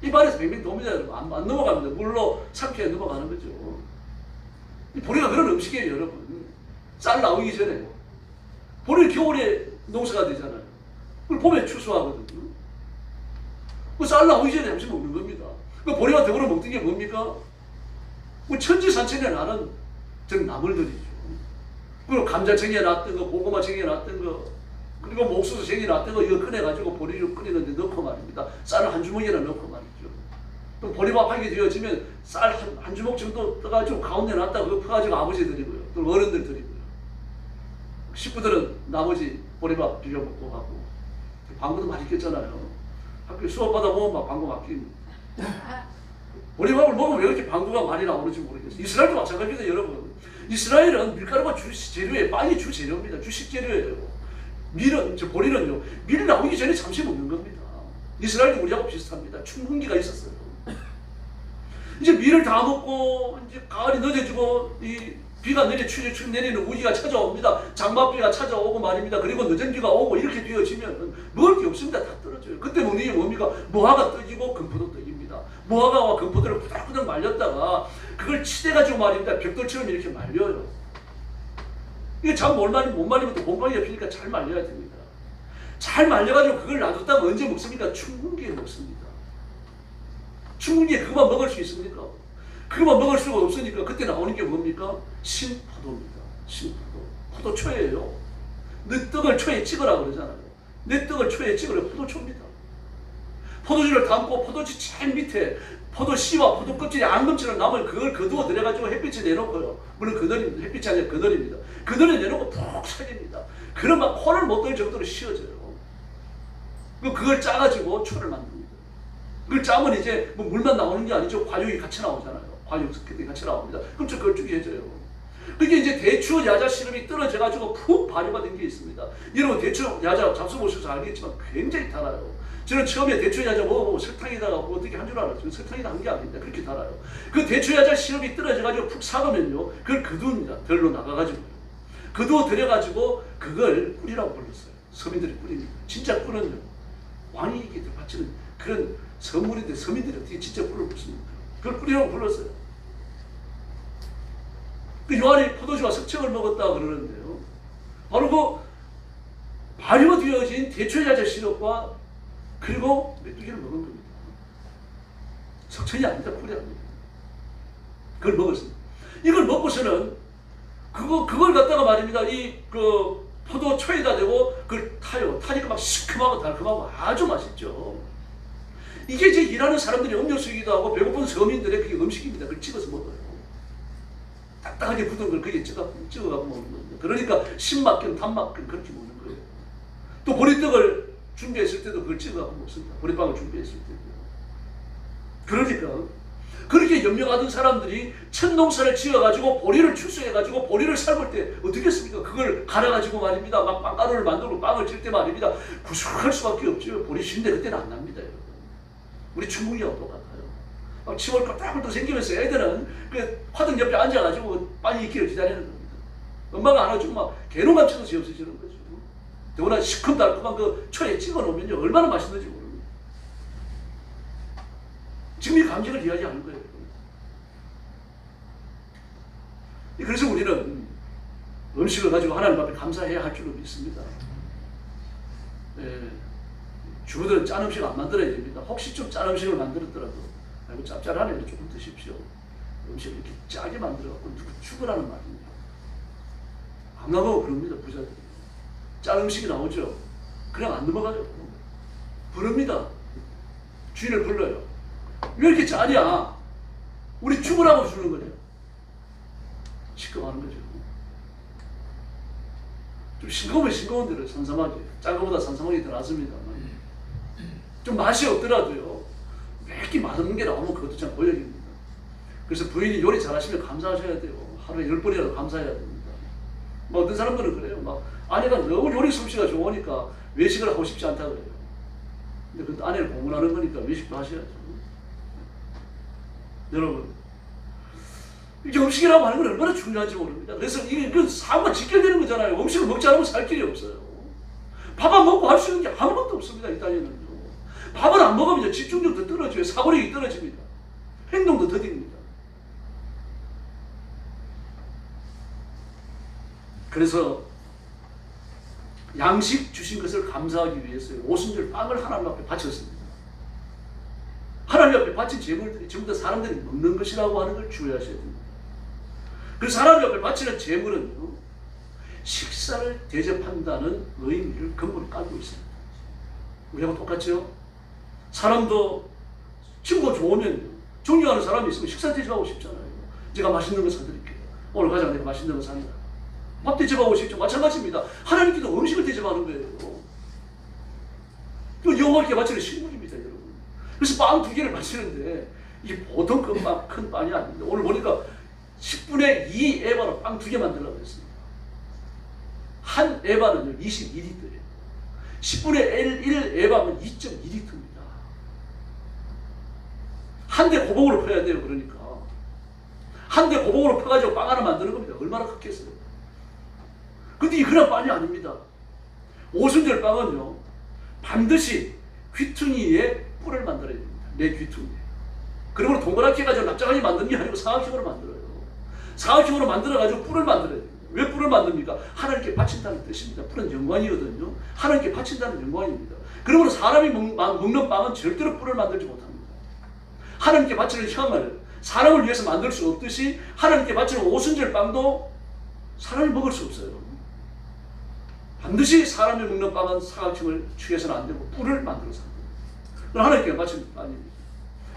입안에서 뱅뱅 돕니다. 안 넘어갑니다. 물로 삼켜야 넘어가는 거죠. 보리가 그런 음식이에요, 여러분. 쌀 나오기 전에 보리 겨울에 농사가 되잖아요. 그걸 봄에 추수하거든요. 그 쌀 나오기 전에 음식 먹는 겁니다. 그 보리와 더불어 먹던 게 뭡니까? 천지산천에 나는 전 나물들이죠. 그리고 감자청에 놨던 거, 고구마청에 놨던 거, 그리고 옥수수청에 놨던 거 이거 꺼내가지고 보리를 끓이는데 넣고 말입니다. 쌀을 한 주먹이나 넣고 말이죠. 또 보리밥 하게 되어지면 쌀 한 주먹 정도 떠가지고 가운데 놨다가 그거 퍼가지고 아버지 드리고요. 또 어른들 드리고요. 식구들은 나머지 보리밥 비벼 먹고 가고. 방구도 맛있겠잖아요. 학교 수업 받아보면 막 방구 막힙니다. 보리밥을 먹으면 왜 이렇게 방구가 많이 나오는지 모르겠어요. 이스라엘도 마찬가지입니다, 여러분. 이스라엘은 밀가루가 주재료예요. 빵이 주재료입니다. 주식재료예요. 보리는요, 밀 나오기 전에 잠시 먹는 겁니다. 이스라엘도 우리하고 비슷합니다. 춘분기가 있었어요. 이제 밀을 다 먹고, 이제 가을이 늦어지고, 이 비가 추적 내리는 우기가 찾아옵니다. 장맛비가 찾아오고 말입니다. 그리고 늦은 비가 오고 이렇게 되어지면 먹을 게 없습니다. 다 떨어져요. 그때 먹는 게 뭡니까? 무화과 떡이고 금포도 떡입니다. 무화과와 금포도를 부닥부닥 말렸다가 그걸 치대가지고 말입니다. 벽돌처럼 이렇게 말려요. 이게 잘 못 말리면 또 곰팡이가 피니까 잘 말려야 됩니다. 잘 말려가지고 그걸 놔뒀다가 언제 먹습니까? 춘분기에 먹습니다. 춘분기에 그것만 먹을 수 있습니까? 그것만 먹을 수가 없으니까 그때 나오는 게 뭡니까? 신포도입니다. 신포도. 포도초예요. 내 떡을 초에 찍으라 그러잖아요. 내 떡을 초에 찍으라 포도초입니다. 포도주를 담고 포도주 제일 밑에 포도씨와 포도 껍질이 앙금처럼 남을 그걸 거두어 들여가지고 햇빛에 내놓고요. 물론 그늘입니다. 햇빛이 아니라 그늘입니다. 그늘에 내놓고 푹 살립니다. 그러면 코를 못 들 정도로 씌워져요. 그걸 짜가지고 초를 만듭니다. 그걸 짜면 이제 물만 나오는 게 아니죠. 과육이 같이 나오잖아요. 과육 스케트가 같이 나옵니다. 그럼 저 걸쭉해져요. 그게 이제 대추 야자 시럽이 떨어져가지고 푹 발효가 된 게 있습니다. 여러분 대추 야자 잡숴보셔서 알겠지만 굉장히 달아요. 저는 처음에 대추 야자 먹어보고 설탕에다가 어떻게 한 줄 알았죠. 설탕에다 한 게 아닙니다. 그렇게 달아요. 그 대추 야자 시럽이 떨어져가지고 푹 사가면요, 그걸 거두입니다. 덜로 나가가지고 거두어 들여가지고 그걸 꿀이라고 불렀어요. 서민들이 꿀입니다. 진짜 꿀은요, 왕에게 바치는 그런 선물인데 서민들이 어떻게 진짜 꿀을 붓습니까? 그걸 꿀이라고 불렀어요. 그 요한이 포도주와 석청을 먹었다 그러는데요, 바로 그 발효되어진 대추야자 시럽과 그리고 메뚜기를 먹은 겁니다. 석청이 아닙니다. 꿀이 아닙니다. 그걸 먹었습니다. 이걸 먹고서는 그걸 갖다가 말입니다. 그 포도초에다 대고 그걸 타요. 타니까 막 시큼하고 달콤하고 아주 맛있죠. 이게 이제 일하는 사람들이 음료수이기도 하고 배고픈 서민들의 그게 음식입니다. 그걸 찍어서 먹어요. 딱딱하게 굳은 걸 그게 찍어갖고 먹는 겁니다. 그러니까 신맛견, 단맛견 그렇게 먹는 거예요. 또 보리떡을 준비했을 때도 그걸 찍어갖고 먹습니다. 보리빵을 준비했을 때도. 그러니까 그렇게 염려하던 사람들이 첫 농사를 지어가지고 보리를 추수해가지고 보리를 삶을 때 어떻게 했습니까? 그걸 갈아가지고 말입니다. 막 빵가루를 만들고 빵을 찔 때 말입니다. 구수할 수밖에 없죠. 보리 신데 그때는 안 납니다. 여러분. 우리 중국이하고 똑같아요. 막 10월 꼴딱꼴딱 생기면서 애들은 그 화등 옆에 앉아가지고 빨리 익기를 기다리는 겁니다. 엄마가 안 와주고 막 개놈만 찍어서 없어지는 거죠. 더구나 시큼달콤한 그 초에 찍어 놓으면요, 얼마나 맛있는지 모릅니다. 지금 이 감정을 이야기하는 거예요. 그래서 우리는 음식을 가지고 하나님 앞에 감사해야 할 줄로 믿습니다. 주부들은 짠 음식 안 만들어야 됩니다. 혹시 좀 짠 음식을 만들었더라도 아이고 짭짤하네 조금 드십시오. 음식을 이렇게 짜게 만들어갖고 누구 죽으라는 말입니다. 안 나가고 그럽니다. 부자들이. 짠 음식이 나오죠. 그냥 안 넘어가죠. 부릅니다. 주인을 불러요. 왜 이렇게 짜냐? 우리 죽으라고 주는 거죠. 시끄러워하는 거죠. 좀 싱거우면 싱거운 대로 삼삼하게, 짠 거보다 삼삼하게 더 낫습니다. 좀 맛이 없더라도요, 맵게 맛없는 게 나오면 그것도 참 보여집니다. 그래서 부인이 요리 잘하시면 감사하셔야 돼요. 하루에 10번이라도 감사해야 됩니다. 뭐 어떤 사람들은 그래요. 막 아내가 너무 요리 솜씨가 좋으니까 외식을 하고 싶지 않다 그래요. 근데 그 아내를 공부하는 거니까 외식도 하셔야죠. 여러분, 이게 음식이라고 하는 건 얼마나 중요한지 모릅니다. 그래서 이게 그 삶과 직결되는 거잖아요. 음식을 먹지 않으면 살 길이 없어요. 밥 안 먹고 할 수 있는 게 아무것도 없습니다. 이 땅에는. 밥을 안 먹으면 집중력도 떨어져요. 사고력이 떨어집니다. 행동도 더딥니다. 그래서 양식 주신 것을 감사하기 위해서 오순절 빵을 하나님 앞에 바쳤습니다. 하나님 앞에 바친 재물들이 전부 다 사람들이 먹는 것이라고 하는 걸 주의하셔야 됩니다. 그래서 하나님 앞에 바치는 재물은요, 식사를 대접한다는 의미를 근본을 깔고 있습니다. 우리하고 똑같죠? 사람도 친구가 좋으면 존경하는 사람이 있으면 식사 대접하고 싶잖아요. 제가 맛있는 거 사드릴게요. 오늘 가자, 내가 맛있는 거 산다. 밥 대접하고 싶죠. 마찬가지입니다. 하나님께도 음식을 대접하는 거예요. 여호와께 바치는 식물입니다, 여러분. 그래서 빵 2개를 바치는데 이게 보통 큰 빵이 아닙니다. 오늘 보니까 10분의 2 에바로 빵 2개 만들려고 했습니다. 한 에바는요 22리터예요. 10분의 1 에바면 2.2리터입니다. 한 대 고봉으로 퍼야 돼요. 그러니까 한 대 고봉으로 퍼가지고 빵 하나 만드는 겁니다. 얼마나 컸겠어요. 근데 이 그런 빵이 아닙니다. 오순절 빵은요, 반드시 귀퉁이에 뿔을 만들어야 됩니다. 내 귀퉁이에. 그리고 동그랗게 해가지고 납작하게 만드는 게 아니고 사각형으로 만들어요. 사각형으로 만들어가지고 뿔을 만들어야 됩니다. 왜 뿔을 만듭니까? 하나님께 바친다는 뜻입니다. 뿔은 영광이거든요. 하나님께 바친다는 영광입니다. 그러므로 사람이 먹는 빵은 절대로 뿔을 만들지 못합니다. 하나님께 바치는 향을 사람을 위해서 만들 수 없듯이 하나님께 바치는 오순절 빵도 사람이 먹을 수 없어요. 반드시 사람이 먹는 빵은 사각형을 취해서는 안 되고 뿔을 만들어서 합니다. 그럼 하나님께 바치는 빵입니다.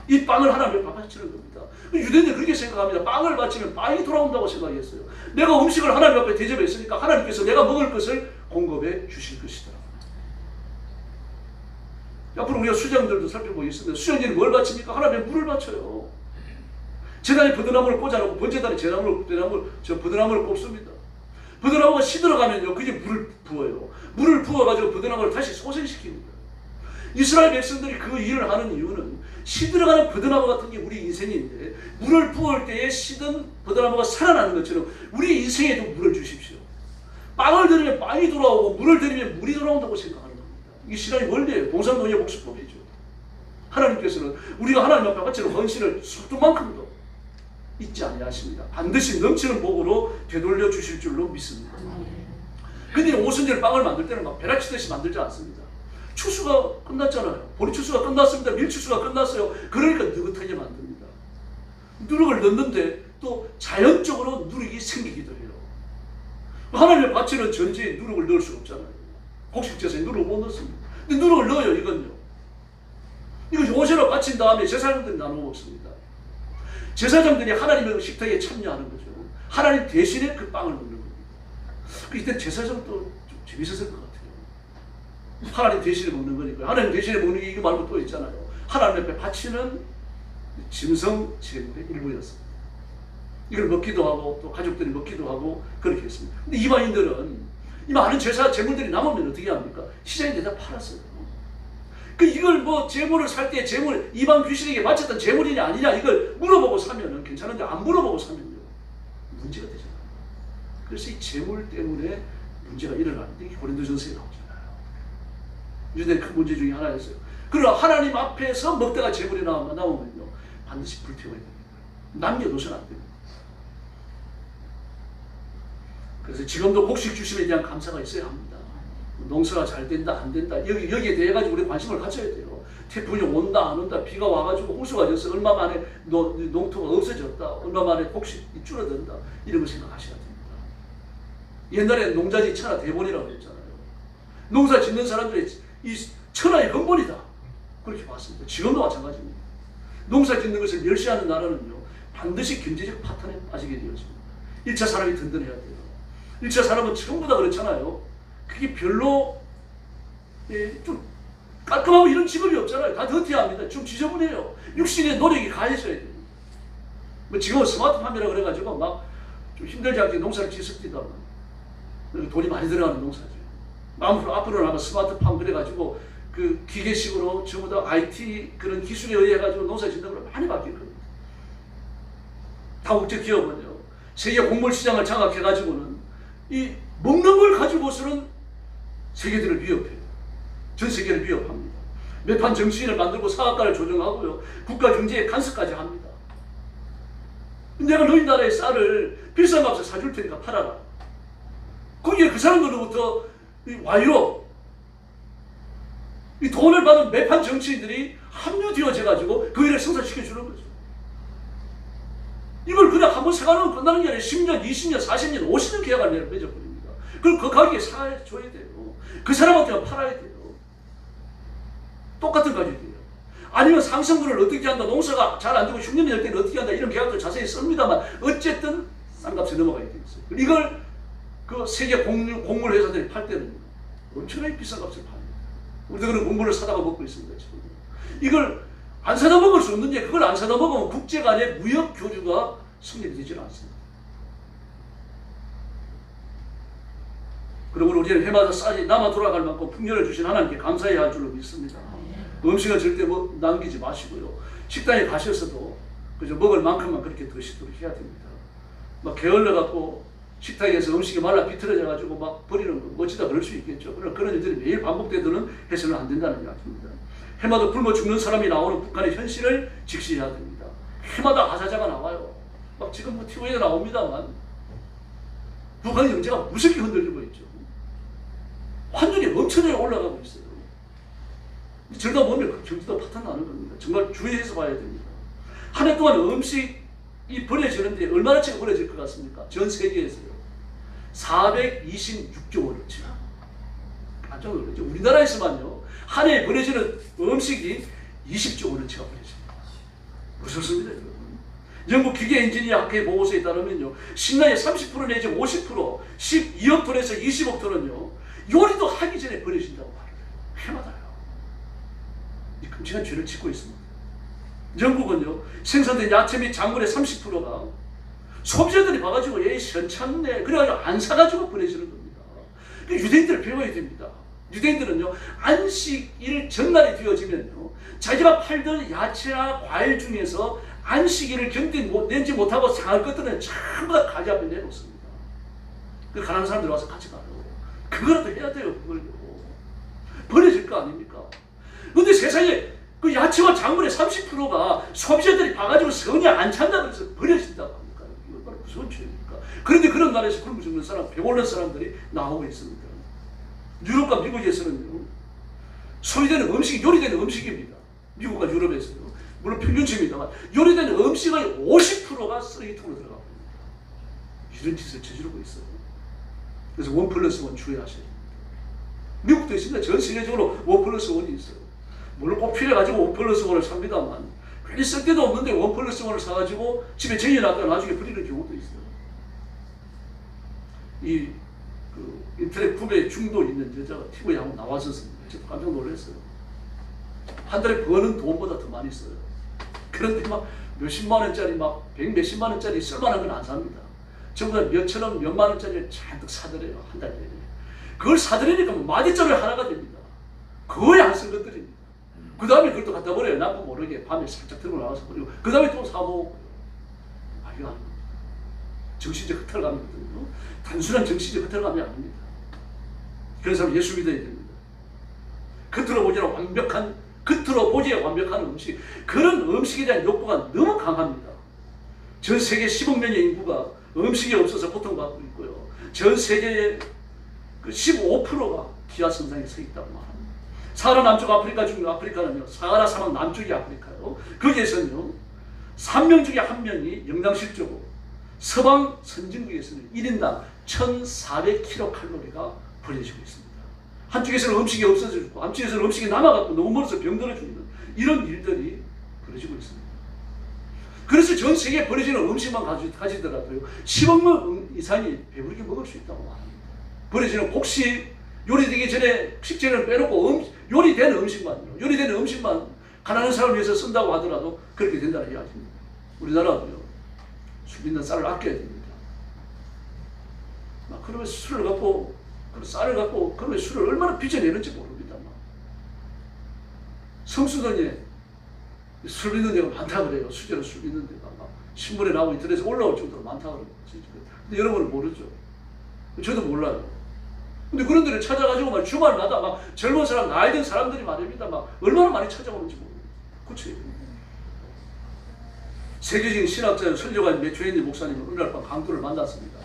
이 빵을 하나님께 바치는 겁니다. 유대인들 그렇게 생각합니다. 빵을 바치면 빵이 돌아온다고 생각했어요. 내가 음식을 하나님 앞에 대접했으니까 하나님께서 내가 먹을 것을 공급해 주실 것이다. 앞으로 우리가 수장들도 살펴보겠습니다. 수장들이 뭘 바칩니까? 하나님의 물을 바쳐요. 제단에 버드나무를 꽂아놓고 번제단에 버드나무를 꼽습니다. 버드나무가 시들어가면요, 그게 물을 부어요. 물을 부어가지고 버드나무를 다시 소생시킵니다. 이스라엘 백성들이 그 일을 하는 이유는 시들어가는 버드나무 같은 게 우리 인생인데, 물을 부을 때에 시든 버드나무가 살아나는 것처럼 우리 인생에도 물을 주십시오. 빵을 드리면 빵이 돌아오고 물을 드리면 물이 돌아온다고 생각하는 겁니다. 이게 신앙의 원리예요. 동산동의 복수법이죠. 하나님께서는 우리가 하나님 앞에 바치는 헌신을 속도만큼도 잊지 아니하십니다. 반드시 넘치는 복으로 되돌려 주실 줄로 믿습니다. 근데 오순절 빵을 만들 때는 막 벼락치듯이 만들지 않습니다. 추수가 끝났잖아요. 보리 추수가 끝났습니다. 밀 추수가 끝났어요. 그러니까 느긋하게 만듭니다. 누룩을 넣는데 또 자연적으로 누룩이 생기기도 해요. 하나님의 바치는 전지에 누룩을 넣을 수 없잖아요. 곡식제사에 누룩을 못 넣습니다. 근데 누룩을 넣어요. 이건요. 이거 요새로 바친 다음에 제사장들이 나눠 먹습니다. 제사장들이 하나님의 식탁에 참여하는 거죠. 하나님 대신에 그 빵을 먹는 겁니다. 이때 제사장도 좀 재밌었을 것 같아요. 하나님 대신에 먹는 거니까. 하나님 대신에 먹는 게 이거 말고 또 있잖아요. 하나님 앞에 바치는 짐승 제물의 일부였습니다. 이걸 먹기도 하고 또 가족들이 먹기도 하고 그렇게 했습니다. 근데 이방인들은 이 많은 제사 제물들이 남으면 어떻게 합니까? 시장에 내다 팔았어요. 이걸 뭐 제물을 살 때 제물 이방 귀신에게 바쳤던 제물이냐 아니냐 이걸 물어보고 사면은 괜찮은데 안 물어보고 사면요 문제가 되잖아요. 그래서 이 제물 때문에 문제가 일어나는데 이게 고린도전서에 나오잖아요. 유대의 큰 문제 중에 하나였어요. 그러나 하나님 앞에서 먹다가 제물이 나오면요 반드시 불태워야 됩니다. 남겨놓으면 안 됩니다. 그래서 지금도 곡식 주심에 대한 감사가 있어야 합니다. 농사가 잘 된다 안 된다 여기에 대해 가지고 우리 관심을 가져야 돼요. 태풍이 온다 안 온다 비가 와가지고 홍수가 져서 얼마 만에 농토가 없어졌다 얼마 만에 곡식이 줄어든다 이런 거 생각하셔야 됩니다. 옛날에 농자지 천하 대본이라고 했잖아요. 농사 짓는 사람들이 이 천하의 근본이다 그렇게 봤습니다. 지금도 마찬가지입니다. 농사 짓는 것을 멸시하는 나라는요 반드시 경제적 파탄에 빠지게 되어집니다. 1차 산업이 든든해야 돼요. 1차 산업은 전부 다 그렇잖아요. 그게 별로 좀 깔끔하고 이런 직업이 없잖아요. 다 더티합니다. 좀 지저분해요. 육신의 노력이 가해져야 돼요. 뭐 지금은 스마트팜이라 그래가지고 막 좀 힘들지 않게 농사를 짓습니다만 돈이 많이 들어가는 농사죠. 앞으로는 아마 스마트팜 그래가지고 그 기계식으로 전부 다 IT 그런 기술에 의해가지고 농사 짓는 걸 많이 바뀔 겁니다. 다국적 기업은요 세계 곡물 시장을 장악해가지고는 이 먹는 걸 가지고서는 세계들을 위협해요. 전 세계를 위협합니다. 매판 정치인을 만들고 사학가를 조정하고요. 국가 경제에 간섭까지 합니다. 내가 너희 나라의 쌀을 비싼 값에 사줄 테니까 팔아라. 거기에 그 사람들로부터 와이로 이 돈을 받은 매판 정치인들이 합류되어져가지고 그 일을 성사시켜주는 거죠. 이걸 그냥 한번 사가면 끝나는 게 아니라 10년, 20년, 40년, 50년 계약을 맺어버립니다. 그럼 그 가격에 사줘야 돼요. 그 사람한테 팔아야 돼요. 똑같은 가격이에요. 아니면 상승분을 어떻게 한다, 농사가 잘 안 되고 흉년이 될 때는 어떻게 한다, 이런 계약도 자세히 씁니다만 어쨌든 싼 값에 넘어가야 되겠어요. 이걸 그 세계 곡물 회사들이 팔 때는 엄청나게 비싼 값을 팝니다. 우리도 그런 곡물을 사다가 먹고 있습니다. 지금. 이걸 안 사다 먹을 수 없는데 그걸 안 사다 먹으면 국제 간의 무역 교류가 성립되지 않습니다. 그러므로 우리는 해마다 쌀이 남아 돌아갈 만큼 풍요를 주신 하나님께 감사해야 할 줄로 믿습니다. 음식은 절대 남기지 마시고요. 식당에 가셔서도 그저 먹을 만큼만 그렇게 드시도록 해야 됩니다. 막 게을러 갖고 식탁에서 음식이 말라 비틀어져 가지고 막 버리는 거 멋지다 그럴 수 있겠죠. 그러나 그런 일들이 매일 반복되도록 해서는 안 된다는 이야기입니다. 해마다 굶어 죽는 사람이 나오는 북한의 현실을 직시해야 됩니다. 해마다 가사자가 나와요. 막 지금 뭐 TV에 나옵니다만 북한의 경제가 무섭게 흔들리고 있죠. 환율이 엄청나게 올라가고 있어요. 저러다 보면 그 경제도 파탄 나는 겁니다. 정말 주의해서 봐야 됩니다. 한 해 동안 음식이 버려지는데 얼마나치가 버려질 것 같습니까? 전 세계에서요. 426조 원어치. 깜짝 놀랐죠. 우리나라에서만요. 한 해에 버려지는 음식이 20조 원어치가 버려집니다. 무섭습니다. 여러분. 영국 기계 엔지니어 학회 보고서에 따르면요. 신나의 30% 내지 50%, 12억 톤에서 20억 톤은요. 요리도 하기 전에 버려진다고 말해요. 해마다요. 이 끔찍한 죄를 짓고 있습니다. 영국은요, 생산된 야채 및 작물의 30%가 소비자들이 봐가지고 얘 현찮네 그래가지고 안 사가지고 보내주는 겁니다. 유대인들을 배워야 됩니다. 유대인들은요, 안식일 전날이 되어지면요, 자기가 팔던 야채나 과일 중에서 안식일을 견디지 못하고 상할 것들은 전부 다 가게 앞에 내놓습니다. 그 가난한 사람들이 와서 같이 가요. 그거라도 해야 돼요. 그걸요. 버려질 거 아닙니까? 근데 세상에 그 야채와 작물의 30%가 소비자들이 봐가지고 성이 안 찬다고 해서 버려진다고 합니까? 이거 얼마나 무서운 죄입니까? 그런데 그런 나라에서 굶어 죽는 사람, 배고픈 사람들이 나오고 있습니다. 유럽과 미국에서는요, 소비되는 음식이 요리되는 음식입니다. 미국과 유럽에서요. 물론 평균치입니다만 요리되는 음식의 50%가 쓰레기통으로 들어갑니다. 이런 짓을 저지르고 있어요. 그래서 1+1 주의하셔야 됩니다. 미국도 있습니다. 전 세계적으로 1+1이 있어요. 물론 꼭 필요해가지고 1+1을 삽니다만 괜히 쓸데도 없는데 1+1을 사가지고 집에 쟁여놨다가 나중에 버리는 경우도 있어요. 인터넷 구매 중독 있는 여자가 TV에 한번 나왔었습니다. 저도 깜짝 놀랐어요. 한 달에 버는 돈보다 더 많이 써요. 그런데 막 몇십만 원짜리 막 100몇십만 원짜리 쓸만한 건 안 삽니다. 전부 다 몇천 원, 몇만 원짜리를 잔뜩 사들여요. 한 달 내내. 그걸 사들이니까 마디자루 하나가 됩니다. 거의 안 쓴 것들입니다. 그 다음에 그걸 또 갖다 버려요. 나도 모르게 밤에 살짝 들고 나가서 버리고 그 다음에 또 사먹고. 이거 아닙니다. 정신적 흐트러감이거든요. 단순한 정신적 흐트러감이 아닙니다. 그런 사람 예수 믿어야 됩니다. 겉으로 보기에 완벽한 음식, 그런 음식에 대한 욕구가 너무 강합니다. 전 세계 10억 명의 인구가 음식이 없어서 고통받고 있고요. 전 세계의 그 15%가 기아선상에 서 있다고 말합니다. 사하라 남쪽 아프리카 중 아프리카는요, 사하라 사막 남쪽이 아프리카요. 거기에서는요, 3명 중에 1명이 영양실조고 서방 선진국에서는 1인당 1,400kcal가 버려지고 있습니다. 한쪽에서는 음식이 없어지고 한쪽에서는 음식이 남아갖고 너무 멀어서 병들어 죽는 이런 일들이 벌어지고 있습니다. 그래서 전 세계에 버려지는 음식만 가지더라도요 10억 명 이상이 배부르게 먹을 수 있다고 말합니다. 버려지는 곡식, 요리되기 전에 식재료를 빼놓고 요리된 음식만 가난한 사람을 위해서 쓴다고 하더라도 그렇게 된다는 이야기입니다. 우리나라도요, 술 있는 쌀을 아껴야 됩니다. 그러면 쌀을 갖고 그러면 술을 얼마나 빚어내는지 모릅니다. 성수동에 술 있는 데가 많다 그래요. 수제로 술 있는 데가 막 신문에 나오고 인터넷에 올라올 정도로 많다 그래요. 근데 여러분은 모르죠. 저도 몰라요. 근데 그런 데를 찾아가지고 막 주말마다 막 젊은 사람, 나이 든 사람들이 말입니다. 막 얼마나 많이 찾아오는지 모릅니다. 그치? 세계적인 신학자인 설교가인 매초현리 목사님은 어느 날 밤 강도를 만났습니다.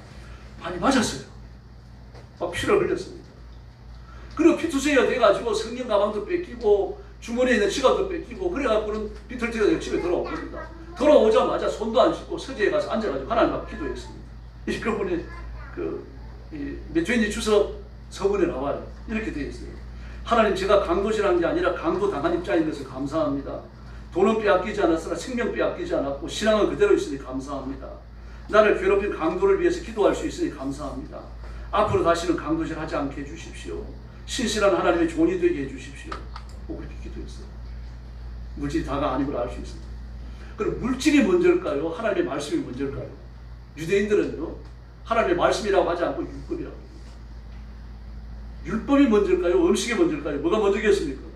많이 맞았어요. 막 피를 흘렸습니다. 그리고 피투성이가 돼가지고 성경 가방도 뺏기고 주머니에 있는 지갑도 뺏기고 그래갖고는 비틀티가 집에 돌아옵니다. 돌아오자마자 손도 안 씻고 서재에 가서 앉아가지고 하나님 앞에 기도했습니다. 그분이 매초현리 주석 서문에 나와요. 이렇게 되어 있어요. 하나님, 제가 강도질한 게 아니라 강도 당한 입장인 것을 감사합니다. 돈은 빼앗기지 않았으나 생명 빼앗기지 않았고 신앙은 그대로 있으니 감사합니다. 나를 괴롭힌 강도를 위해서 기도할 수 있으니 감사합니다. 앞으로 다시는 강도질 하지 않게 해주십시오. 신실한 하나님의 종이 되게 해주십시오. 그렇게 기도했어요. 물질이 다가 아닌 걸 알 수 있습니다. 그럼 물질이 먼저일까요? 하나님의 말씀이 먼저일까요? 유대인들은요, 하나님의 말씀이라고 하지 않고 율법이라고 합니다. 율법이 먼저일까요? 음식이 먼저일까요? 뭐가 먼저겠습니까?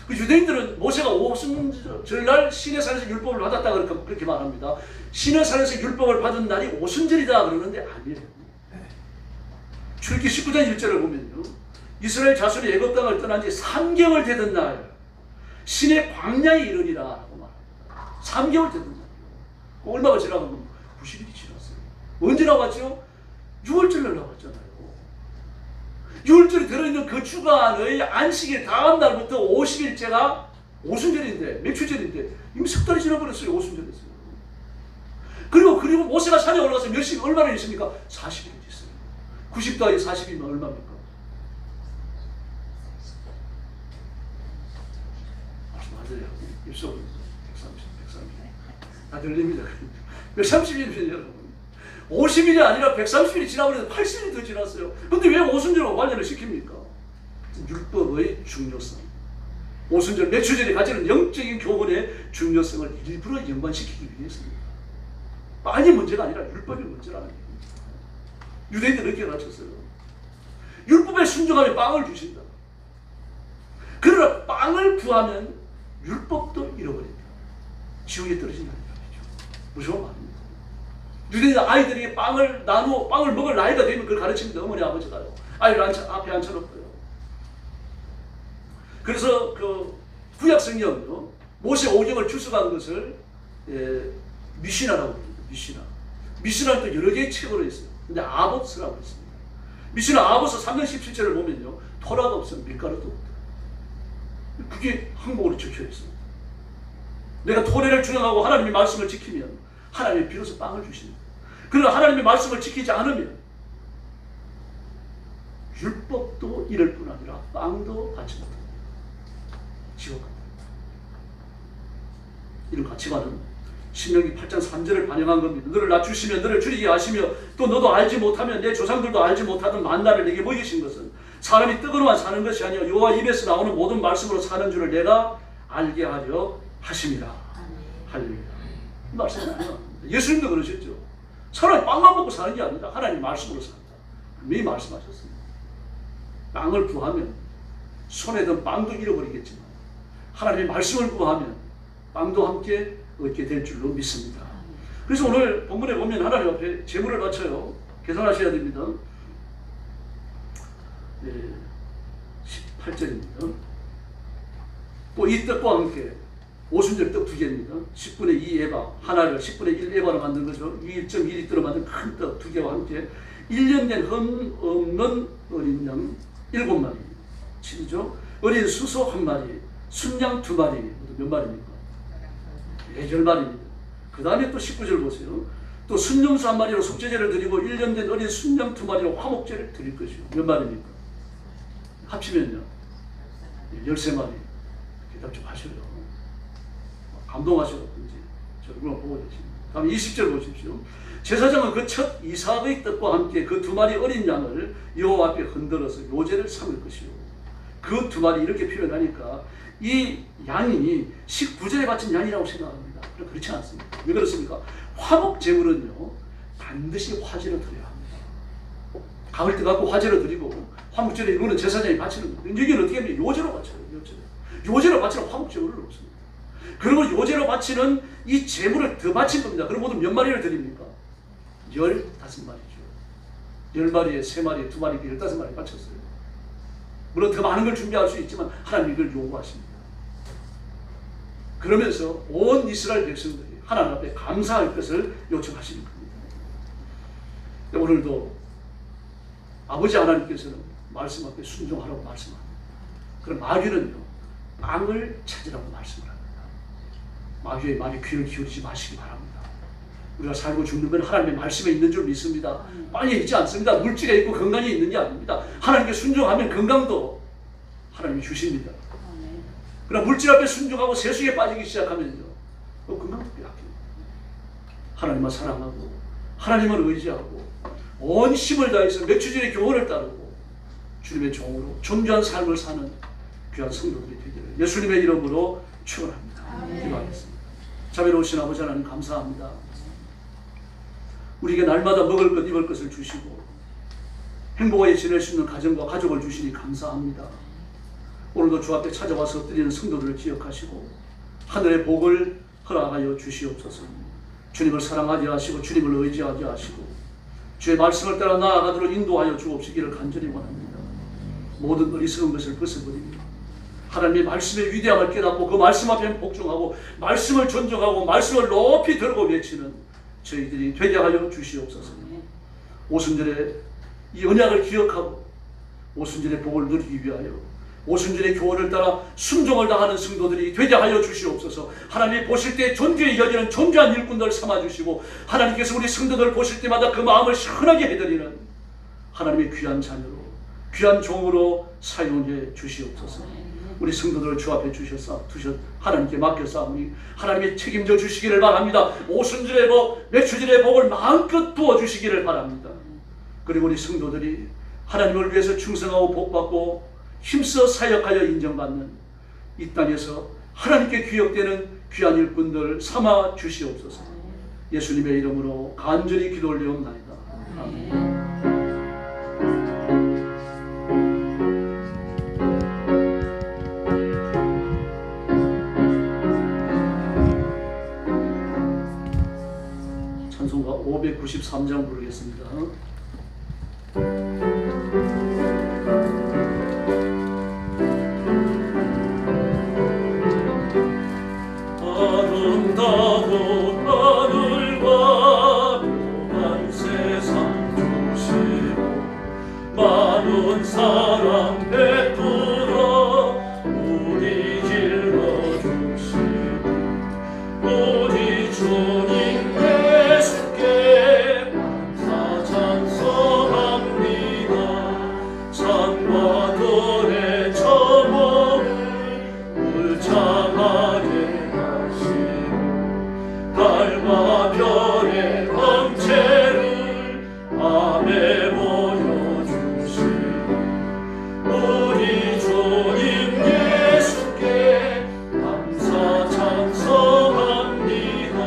그 유대인들은 모세가 오순절날 시내산에서 율법을 받았다 그렇게 말합니다. 시내산에서 율법을 받은 날이 오순절이다 그러는데 아니에요. 출애굽기 19장 1절을 보면요, 이스라엘 자손이 애굽 땅을 떠난 지 3개월 되던 날 시내 광야에 이르니라 라고 말합니다. 3개월 되던 날. 얼마가 지나가면 90일이 지났어요. 언제 나왔죠? 6월절날 나왔잖아요. 6월절이 들어있는 그 주간의 안식일 다음 날부터 50일째가 오순절인데, 맥주절인데 이미 석 달이 지나버렸어요. 오순절이었어요. 그리고 모세가 산에 올라가서 얼마나 있습니까? 40일 있어요. 90 더하기 40이면 얼마입니까? 맞아요. 입속은 130. 다 들립니다. 130일이면 여러분. 50일이 아니라 130일이 지나버려서 80일이 더 지났어요. 근데 왜 오순절과 관련을 시킵니까? 율법의 중요성. 오순절 매추절이 가지는 영적인 교훈의 중요성을 일부러 연관시키기 위해서입니다. 빵이 문제가 아니라 율법이 문제라는 겁니다. 유대인들은 이렇게 가르쳤어요. 율법에 순종하면 빵을 주신다. 그러나 빵을 구하면 율법도 잃어버린다. 지옥에 떨어진다는 말이죠. 무서운 말입니다. 유대인 아이들에게 빵을 먹을 나이가 되면 그걸 가르칩니다. 어머니 아버지가요. 아이를 앞에 앉혀놓고요. 그래서 그 구약 성경은요, 모세 오경을 출석한 것을 미시나라고 부릅니다. 미시나는 또 여러 개의 책으로 있어요. 근데 아봇스라고 있습니다. 미시나 아봇스 3장 17절을 보면요, 토라가 없으면 밀가루도 없다. 그게 항목으로 적혀 있습니다. 내가 토례를 준행하고 하나님의 말씀을 지키면 하나님이 비로소 빵을 주십니다. 그러나 하나님의 말씀을 지키지 않으면 율법도 잃을 뿐 아니라 빵도 받지 못합니다. 지옥 갑니다. 이런 가치관은 신명기 8장 3절을 반영한 겁니다. 너를 낮추시며 너를 줄이게 하시며 또 너도 알지 못하면 내 조상들도 알지 못하던 만나를 내게 보이신 것은 사람이 떡으로만 사는 것이 아니라 여호와 입에서 나오는 모든 말씀으로 사는 줄을 내가 알게 하려 하심이라. 할렐루야. 이 말씀이 아니야. 예수님도 그러셨죠. 사람이 빵만 먹고 사는 게 아니라 하나님 말씀으로 산다. 분명히 말씀하셨습니다. 빵을 구하면 손에 든 빵도 잃어버리겠지만 하나님의 말씀을 구하면 빵도 함께 얻게 될 줄로 믿습니다. 그래서 오늘 본문에 보면 하나님 앞에 제물을 바쳐요. 계산하셔야 됩니다. 18절입니다. 또 이 떡과 함께 오순절 떡 2개입니다. 10분의 2 에바, 하나를 10분의 1 에바로 만든 거죠. 1.2리터로 만든 큰 떡 2개와 함께 1년 된 흠 없는 어린 양 7마리, 7이죠. 어린 수소 1마리, 순양 2마리, 몇 마리입니까? 10마리입니다. 그 다음에 또 19절 보세요. 또 순염소 1마리로 속죄제를 드리고 1년 된 어린 순양 2마리로 화목제를 드릴 것이요. 몇 마리입니까? 합치면요 13마리. 대답 좀 하셔요. 감동하셔가지고 저를 보고 계십니다. 다음 20절 보십시오. 제사장은 그 첫 이삭의 떡과 함께 그 2마리 어린 양을 여호와 앞에 흔들어서 요제를 삼을 것이요. 그 2마리 이렇게 표현하니까 이 양이 19절에 바친 양이라고 생각합니다. 그렇지 않습니다. 왜 그렇습니까? 화목 제물은요 반드시 화제로 드려야 합니다. 가을 때 갖고 화제로 드리고 화목제를 이거는 제사장이 바치는 거예요. 여기는 어떻게 하면 요제로 바쳐요. 요제로 바치는 화목 제물을 놓습니다. 그리고 요제로 바치는 이 제물을 더 바친 겁니다. 그럼 모두 몇 마리를 드립니까? 15마리죠. 10마리에 3마리, 2마리, 15마리 바쳤어요. 물론 더 많은 걸 준비할 수 있지만 하나님이 이걸 요구하십니다. 그러면서 온 이스라엘 백성들이 하나님 앞에 감사할 것을 요청하시는 겁니다. 오늘도 아버지 하나님께서는 말씀 앞에 순종하라고 말씀합니다. 그럼 마귀는요 빵을 찾으라고 말씀을 합니다. 마귀의 말에 귀를 기울이지 마시기 바랍니다. 우리가 살고 죽는 건 하나님의 말씀에 있는 줄 믿습니다. 빵에 있지 않습니다. 물질에 있고 건강이 있는 게 아닙니다. 하나님께 순종하면 건강도 하나님이 주십니다. 그러나 물질 앞에 순종하고 세수에 빠지기 시작하면요 건강도 빼앗깁니다. 하나님만 사랑하고 하나님을 의지하고 온 힘을 다해서 맥주질의 교훈을 따르고 주님의 종으로 존귀한 삶을 사는 귀한 성도들이 되기를 예수님의 이름으로 축원합니다. 기도하겠습니다. 자비로우신 아버지 하나님 감사합니다. 우리에게 날마다 먹을 것 입을 것을 주시고 행복하게 지낼 수 있는 가정과 가족을 주시니 감사합니다. 오늘도 주 앞에 찾아와서 엎드리는 성도들을 기억하시고 하늘의 복을 허락하여 주시옵소서. 주님을 사랑하게 하시고 주님을 의지하게 하시고 주의 말씀을 따라 나아가도록 인도하여 주옵시기를 간절히 원합니다. 모든 어리석은 것을 벗어버립니다. 하나님의 말씀의 위대함을 깨닫고 그 말씀 앞에 복종하고 말씀을 존중하고 말씀을 높이 들고 외치는 저희들이 되게 하여 주시옵소서. 오순절에 이 언약을 기억하고 오순절의 복을 누리기 위하여 오순절의 교훈을 따라 순종을 다하는 성도들이 되게 하여 주시옵소서. 하나님이 보실 때 존귀히 여기는 존귀한 일꾼들 삼아주시고 하나님께서 우리 성도들 보실 때마다 그 마음을 시원하게 해드리는 하나님의 귀한 자녀로 귀한 종으로 사용해 주시옵소서. 우리 성도들을 주 앞에 하나님께 맡겼사오니 하나님이 책임져 주시기를 바랍니다. 오순절의 복, 맥주절의 복을 마음껏 부어주시기를 바랍니다. 그리고 우리 성도들이 하나님을 위해서 충성하고 복받고 힘써 사역하여 인정받는 이 땅에서 하나님께 귀역되는 귀한 일꾼들 삼아 주시옵소서. 예수님의 이름으로 간절히 기도 올리옵나이다. 아멘. 찬송가 593장 부르겠습니다. 아름다운 하늘과 묘한 세상 주시고 많은 사랑 베풀어 우리 길러 주시고 우리 주님 예수께 감사 찬송합니다. 산과 들의 저물을 울창하게 달과 별의 광채를 밤에 보여주시고 우리 주님 예수께 감사 찬송합니다.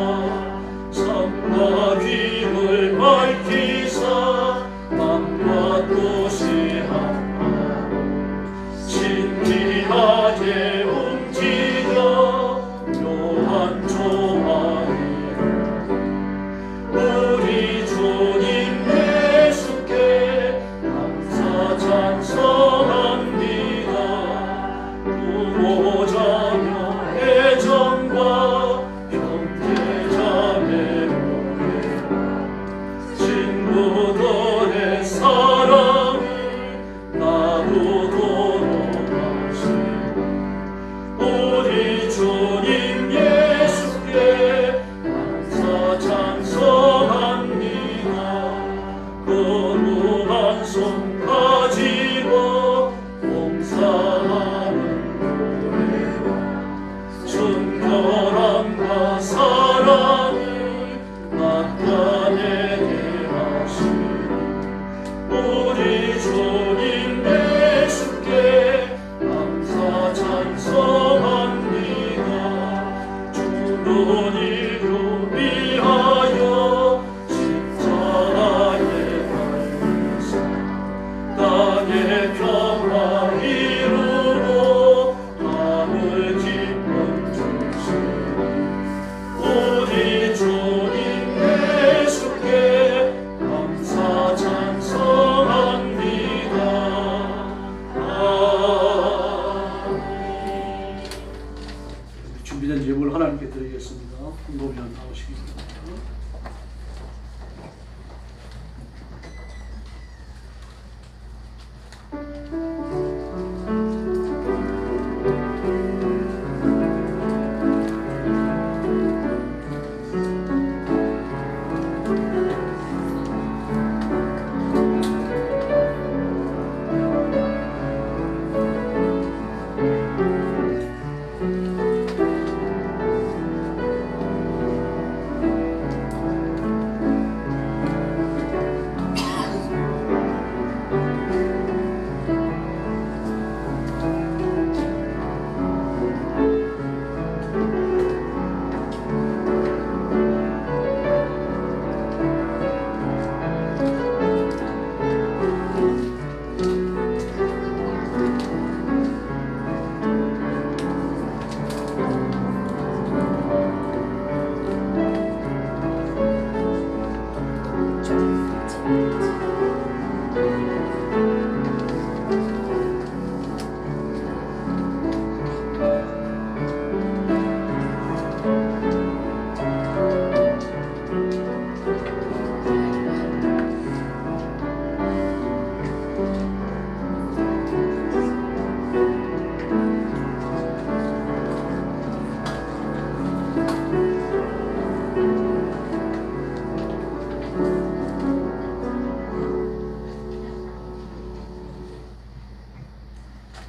삶과 길을 밝히사 밤과 도시 하나로 신기하게 움직여 묘한 조화를 우리 주님 예수께 감사 찬송합니다. 부모자녀 애정과 형제자매 모여 친구들의 사랑을 나누도록 하시고 우리 주님 예수께 감사 찬송합니다. 거룩한 손 가지고 봉사하는 노래와 순결함과 사랑을 나타내게 하시고 우리 주님 예수께 감사 찬송합니다. 주는 이루 위하여 십자가에 달리사 땅에 평화 이루고 하늘 기쁨 주시니 우리 주님 예수께 감사 찬송합니다. 아멘. 준비된 예물 하나님께 드리겠습니다. 공동위원 나오시기 바랍니다.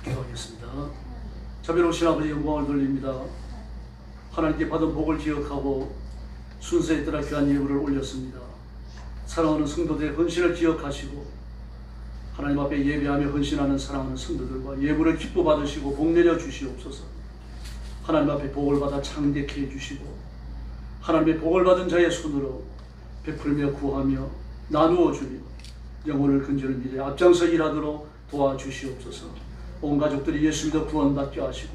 기도하겠습니다. 자비로우신 아버지 영광을 돌립니다. 하나님께 받은 복을 기억하고 순서에 따라 귀한 예물을 올렸습니다. 사랑하는 성도들의 헌신을 기억하시고 하나님 앞에 예배하며 헌신하는 사랑하는 성도들과 예물을 기뻐 받으시고 복 내려 주시옵소서. 하나님 앞에 복을 받아 창대케 해주시고 하나님의 복을 받은 자의 손으로 베풀며 구하며 나누어 주며 영혼을 근절을 미래 앞장서 일하도록 도와주시옵소서. 온 가족들이 예수 믿어 구원받게 하시고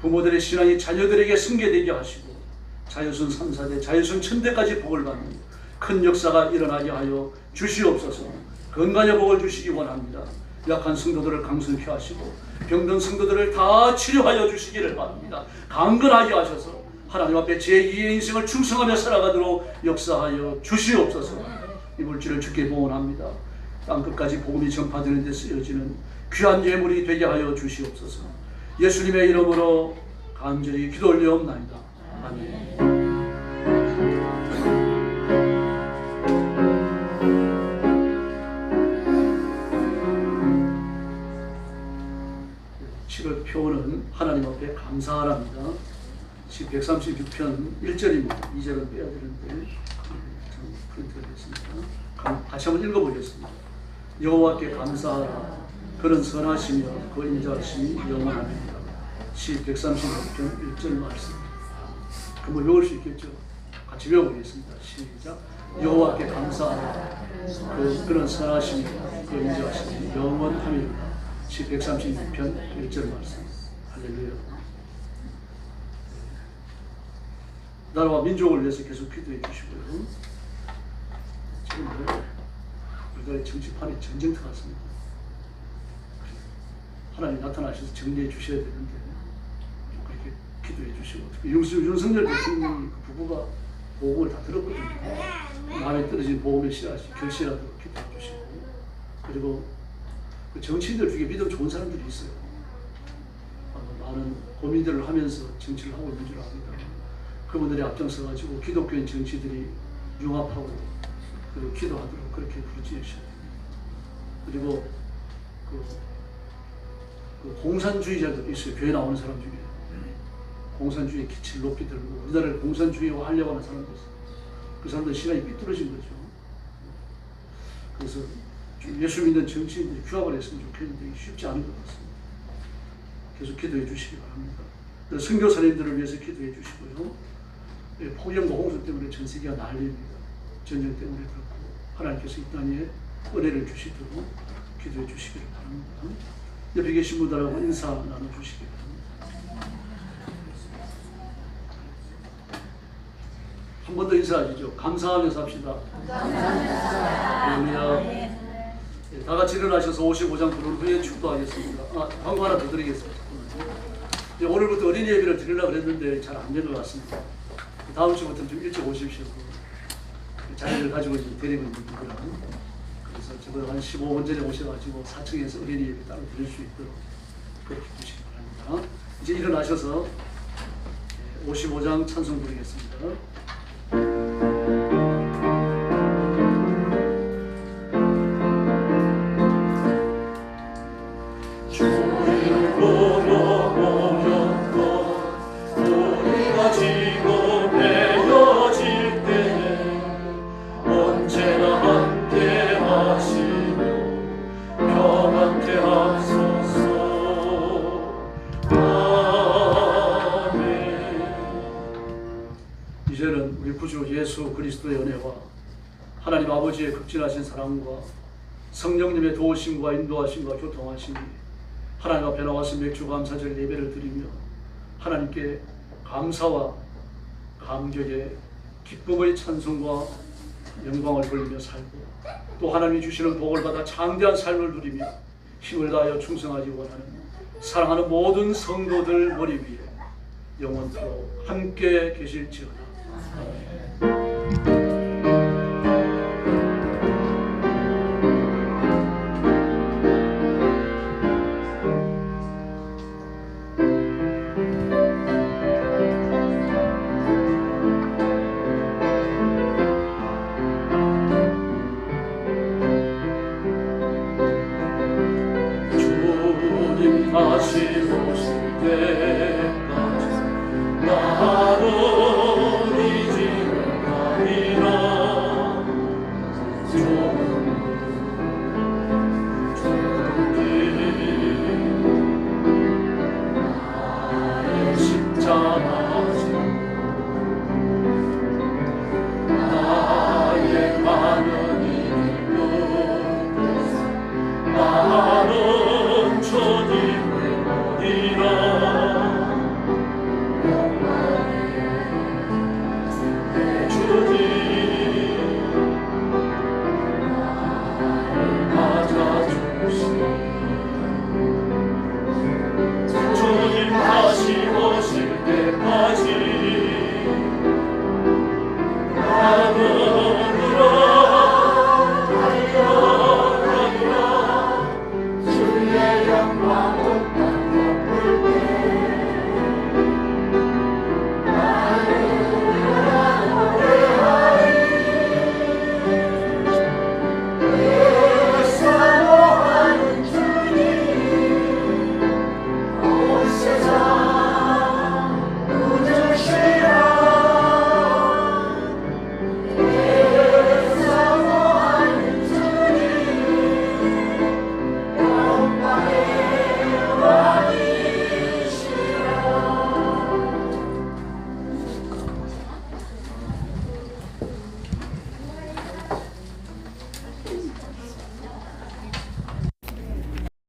부모들의 신앙이 자녀들에게 승계되게 하시고 자유순 3사대 자유순 천대까지 복을 받는 큰 역사가 일어나게 하여 주시옵소서. 건강의 복을 주시기 원합니다. 약한 성도들을 강성케 하시고 병든 성도들을 다 치료하여 주시기를 바랍니다. 강건하게 하셔서 하나님 앞에 제2의 인생을 충성하며 살아가도록 역사하여 주시옵소서. 이 물질을 주께 봉헌합니다. 땅끝까지 복음이 전파되는 데 쓰여지는 귀한 예물이 되게 하여 주시옵소서. 예수님의 이름으로 간절히 기도 올려옵나이다. 아멘. 표는 하나님 앞에 감사하랍니다. 136편 1절입니다. 2절은 빼야 되는데 프린트가 됐습니다. 다시 한번 읽어보겠습니다. 여호와께 감사하라. 그는 선하시며 그 인자하심이 영원합니다. 136편 1절 말씀. 그럼 외울 수 있겠죠? 같이 외워보겠습니다. 시작. 여호와께 감사하라. 그는 선하시며 그 인자하심이 영원합니다. 136편 1절 말씀. 할렐루야. 나라와 민족을 위해서 계속 기도해 주시고요. 지금 우리가 정치판이 전쟁터 같습니다. 하나님 나타나셔서 정리해 주셔야 되는데 그렇게 기도해 주시고 특히 윤석열 대통령 부부가 보험을 다 들었거든요. 마음에 떨어진 보험에 결실하도록 기도해 주시고 그리고 그 정치인들 중에 믿음 좋은 사람들이 있어요. 많은 고민들을 하면서 정치를 하고 있는 줄 압니다. 그분들이 앞장서 가지고 기독교인 정치들이 융합하고 그리고 기도하도록 그렇게 부르짖으셔야 됩니다. 그리고 그 공산주의자들 있어요. 교회 나오는 사람 중에 공산주의 기치를 높이 들고 우리나라를 공산주의화 하려고 하는 사람들 있어요. 그 사람들 신앙이 삐뚤어진 거죠. 그래서 예수 믿는 정치인들이 규합을 했으면 좋겠는데 쉽지 않은 것 같습니다. 계속 기도해 주시기 바랍니다. 선교사님들을 위해서 기도해 주시고요. 폭염과 홍수 때문에 전 세계가 난립니다. 전쟁 때문에 그렇고 하나님께서 이 땅에 은혜를 주시도록 기도해 주시기를 바랍니다. 옆에 계신 분들하고 인사 나눠주시기 바랍니다. 한 번 더 인사하시죠. 감사하면서 합시다. 감사합니다. 다 같이 일어나셔서 55장 부른 후에 축도하겠습니다. 광고 하나 더 드리겠습니다. 오늘부터 어린이 예배를 드리려고 그랬는데 잘 안 된 것 같습니다. 다음 주부터는 좀 일찍 오십시오. 자리를 가지고 데리고 있는 분들은. 그래서 저도 한 15분 전에 오셔가지고 4층에서 어린이 예배 따로 드릴 수 있도록 그렇게 해주시기 바랍니다. 이제 일어나셔서 55장 찬송 부르겠습니다. 예수 그리스도의 은혜와 하나님 아버지의 극진하신 사랑과 성령님의 도우심과 인도하심과 교통하심이 하나님 앞에 나와서 맥주 감사절 예배를 드리며 하나님께 감사와 감격의 기쁨의 찬송과 영광을 돌리며 살고 또 하나님이 주시는 복을 받아 장대한 삶을 누리며 힘을 다하여 충성하기 원하는 사랑하는 모든 성도들 머리 위에 영원토록 함께 계실지어다. 아멘. 다시 오실 때까지 나를 잊지 못하리라. 자가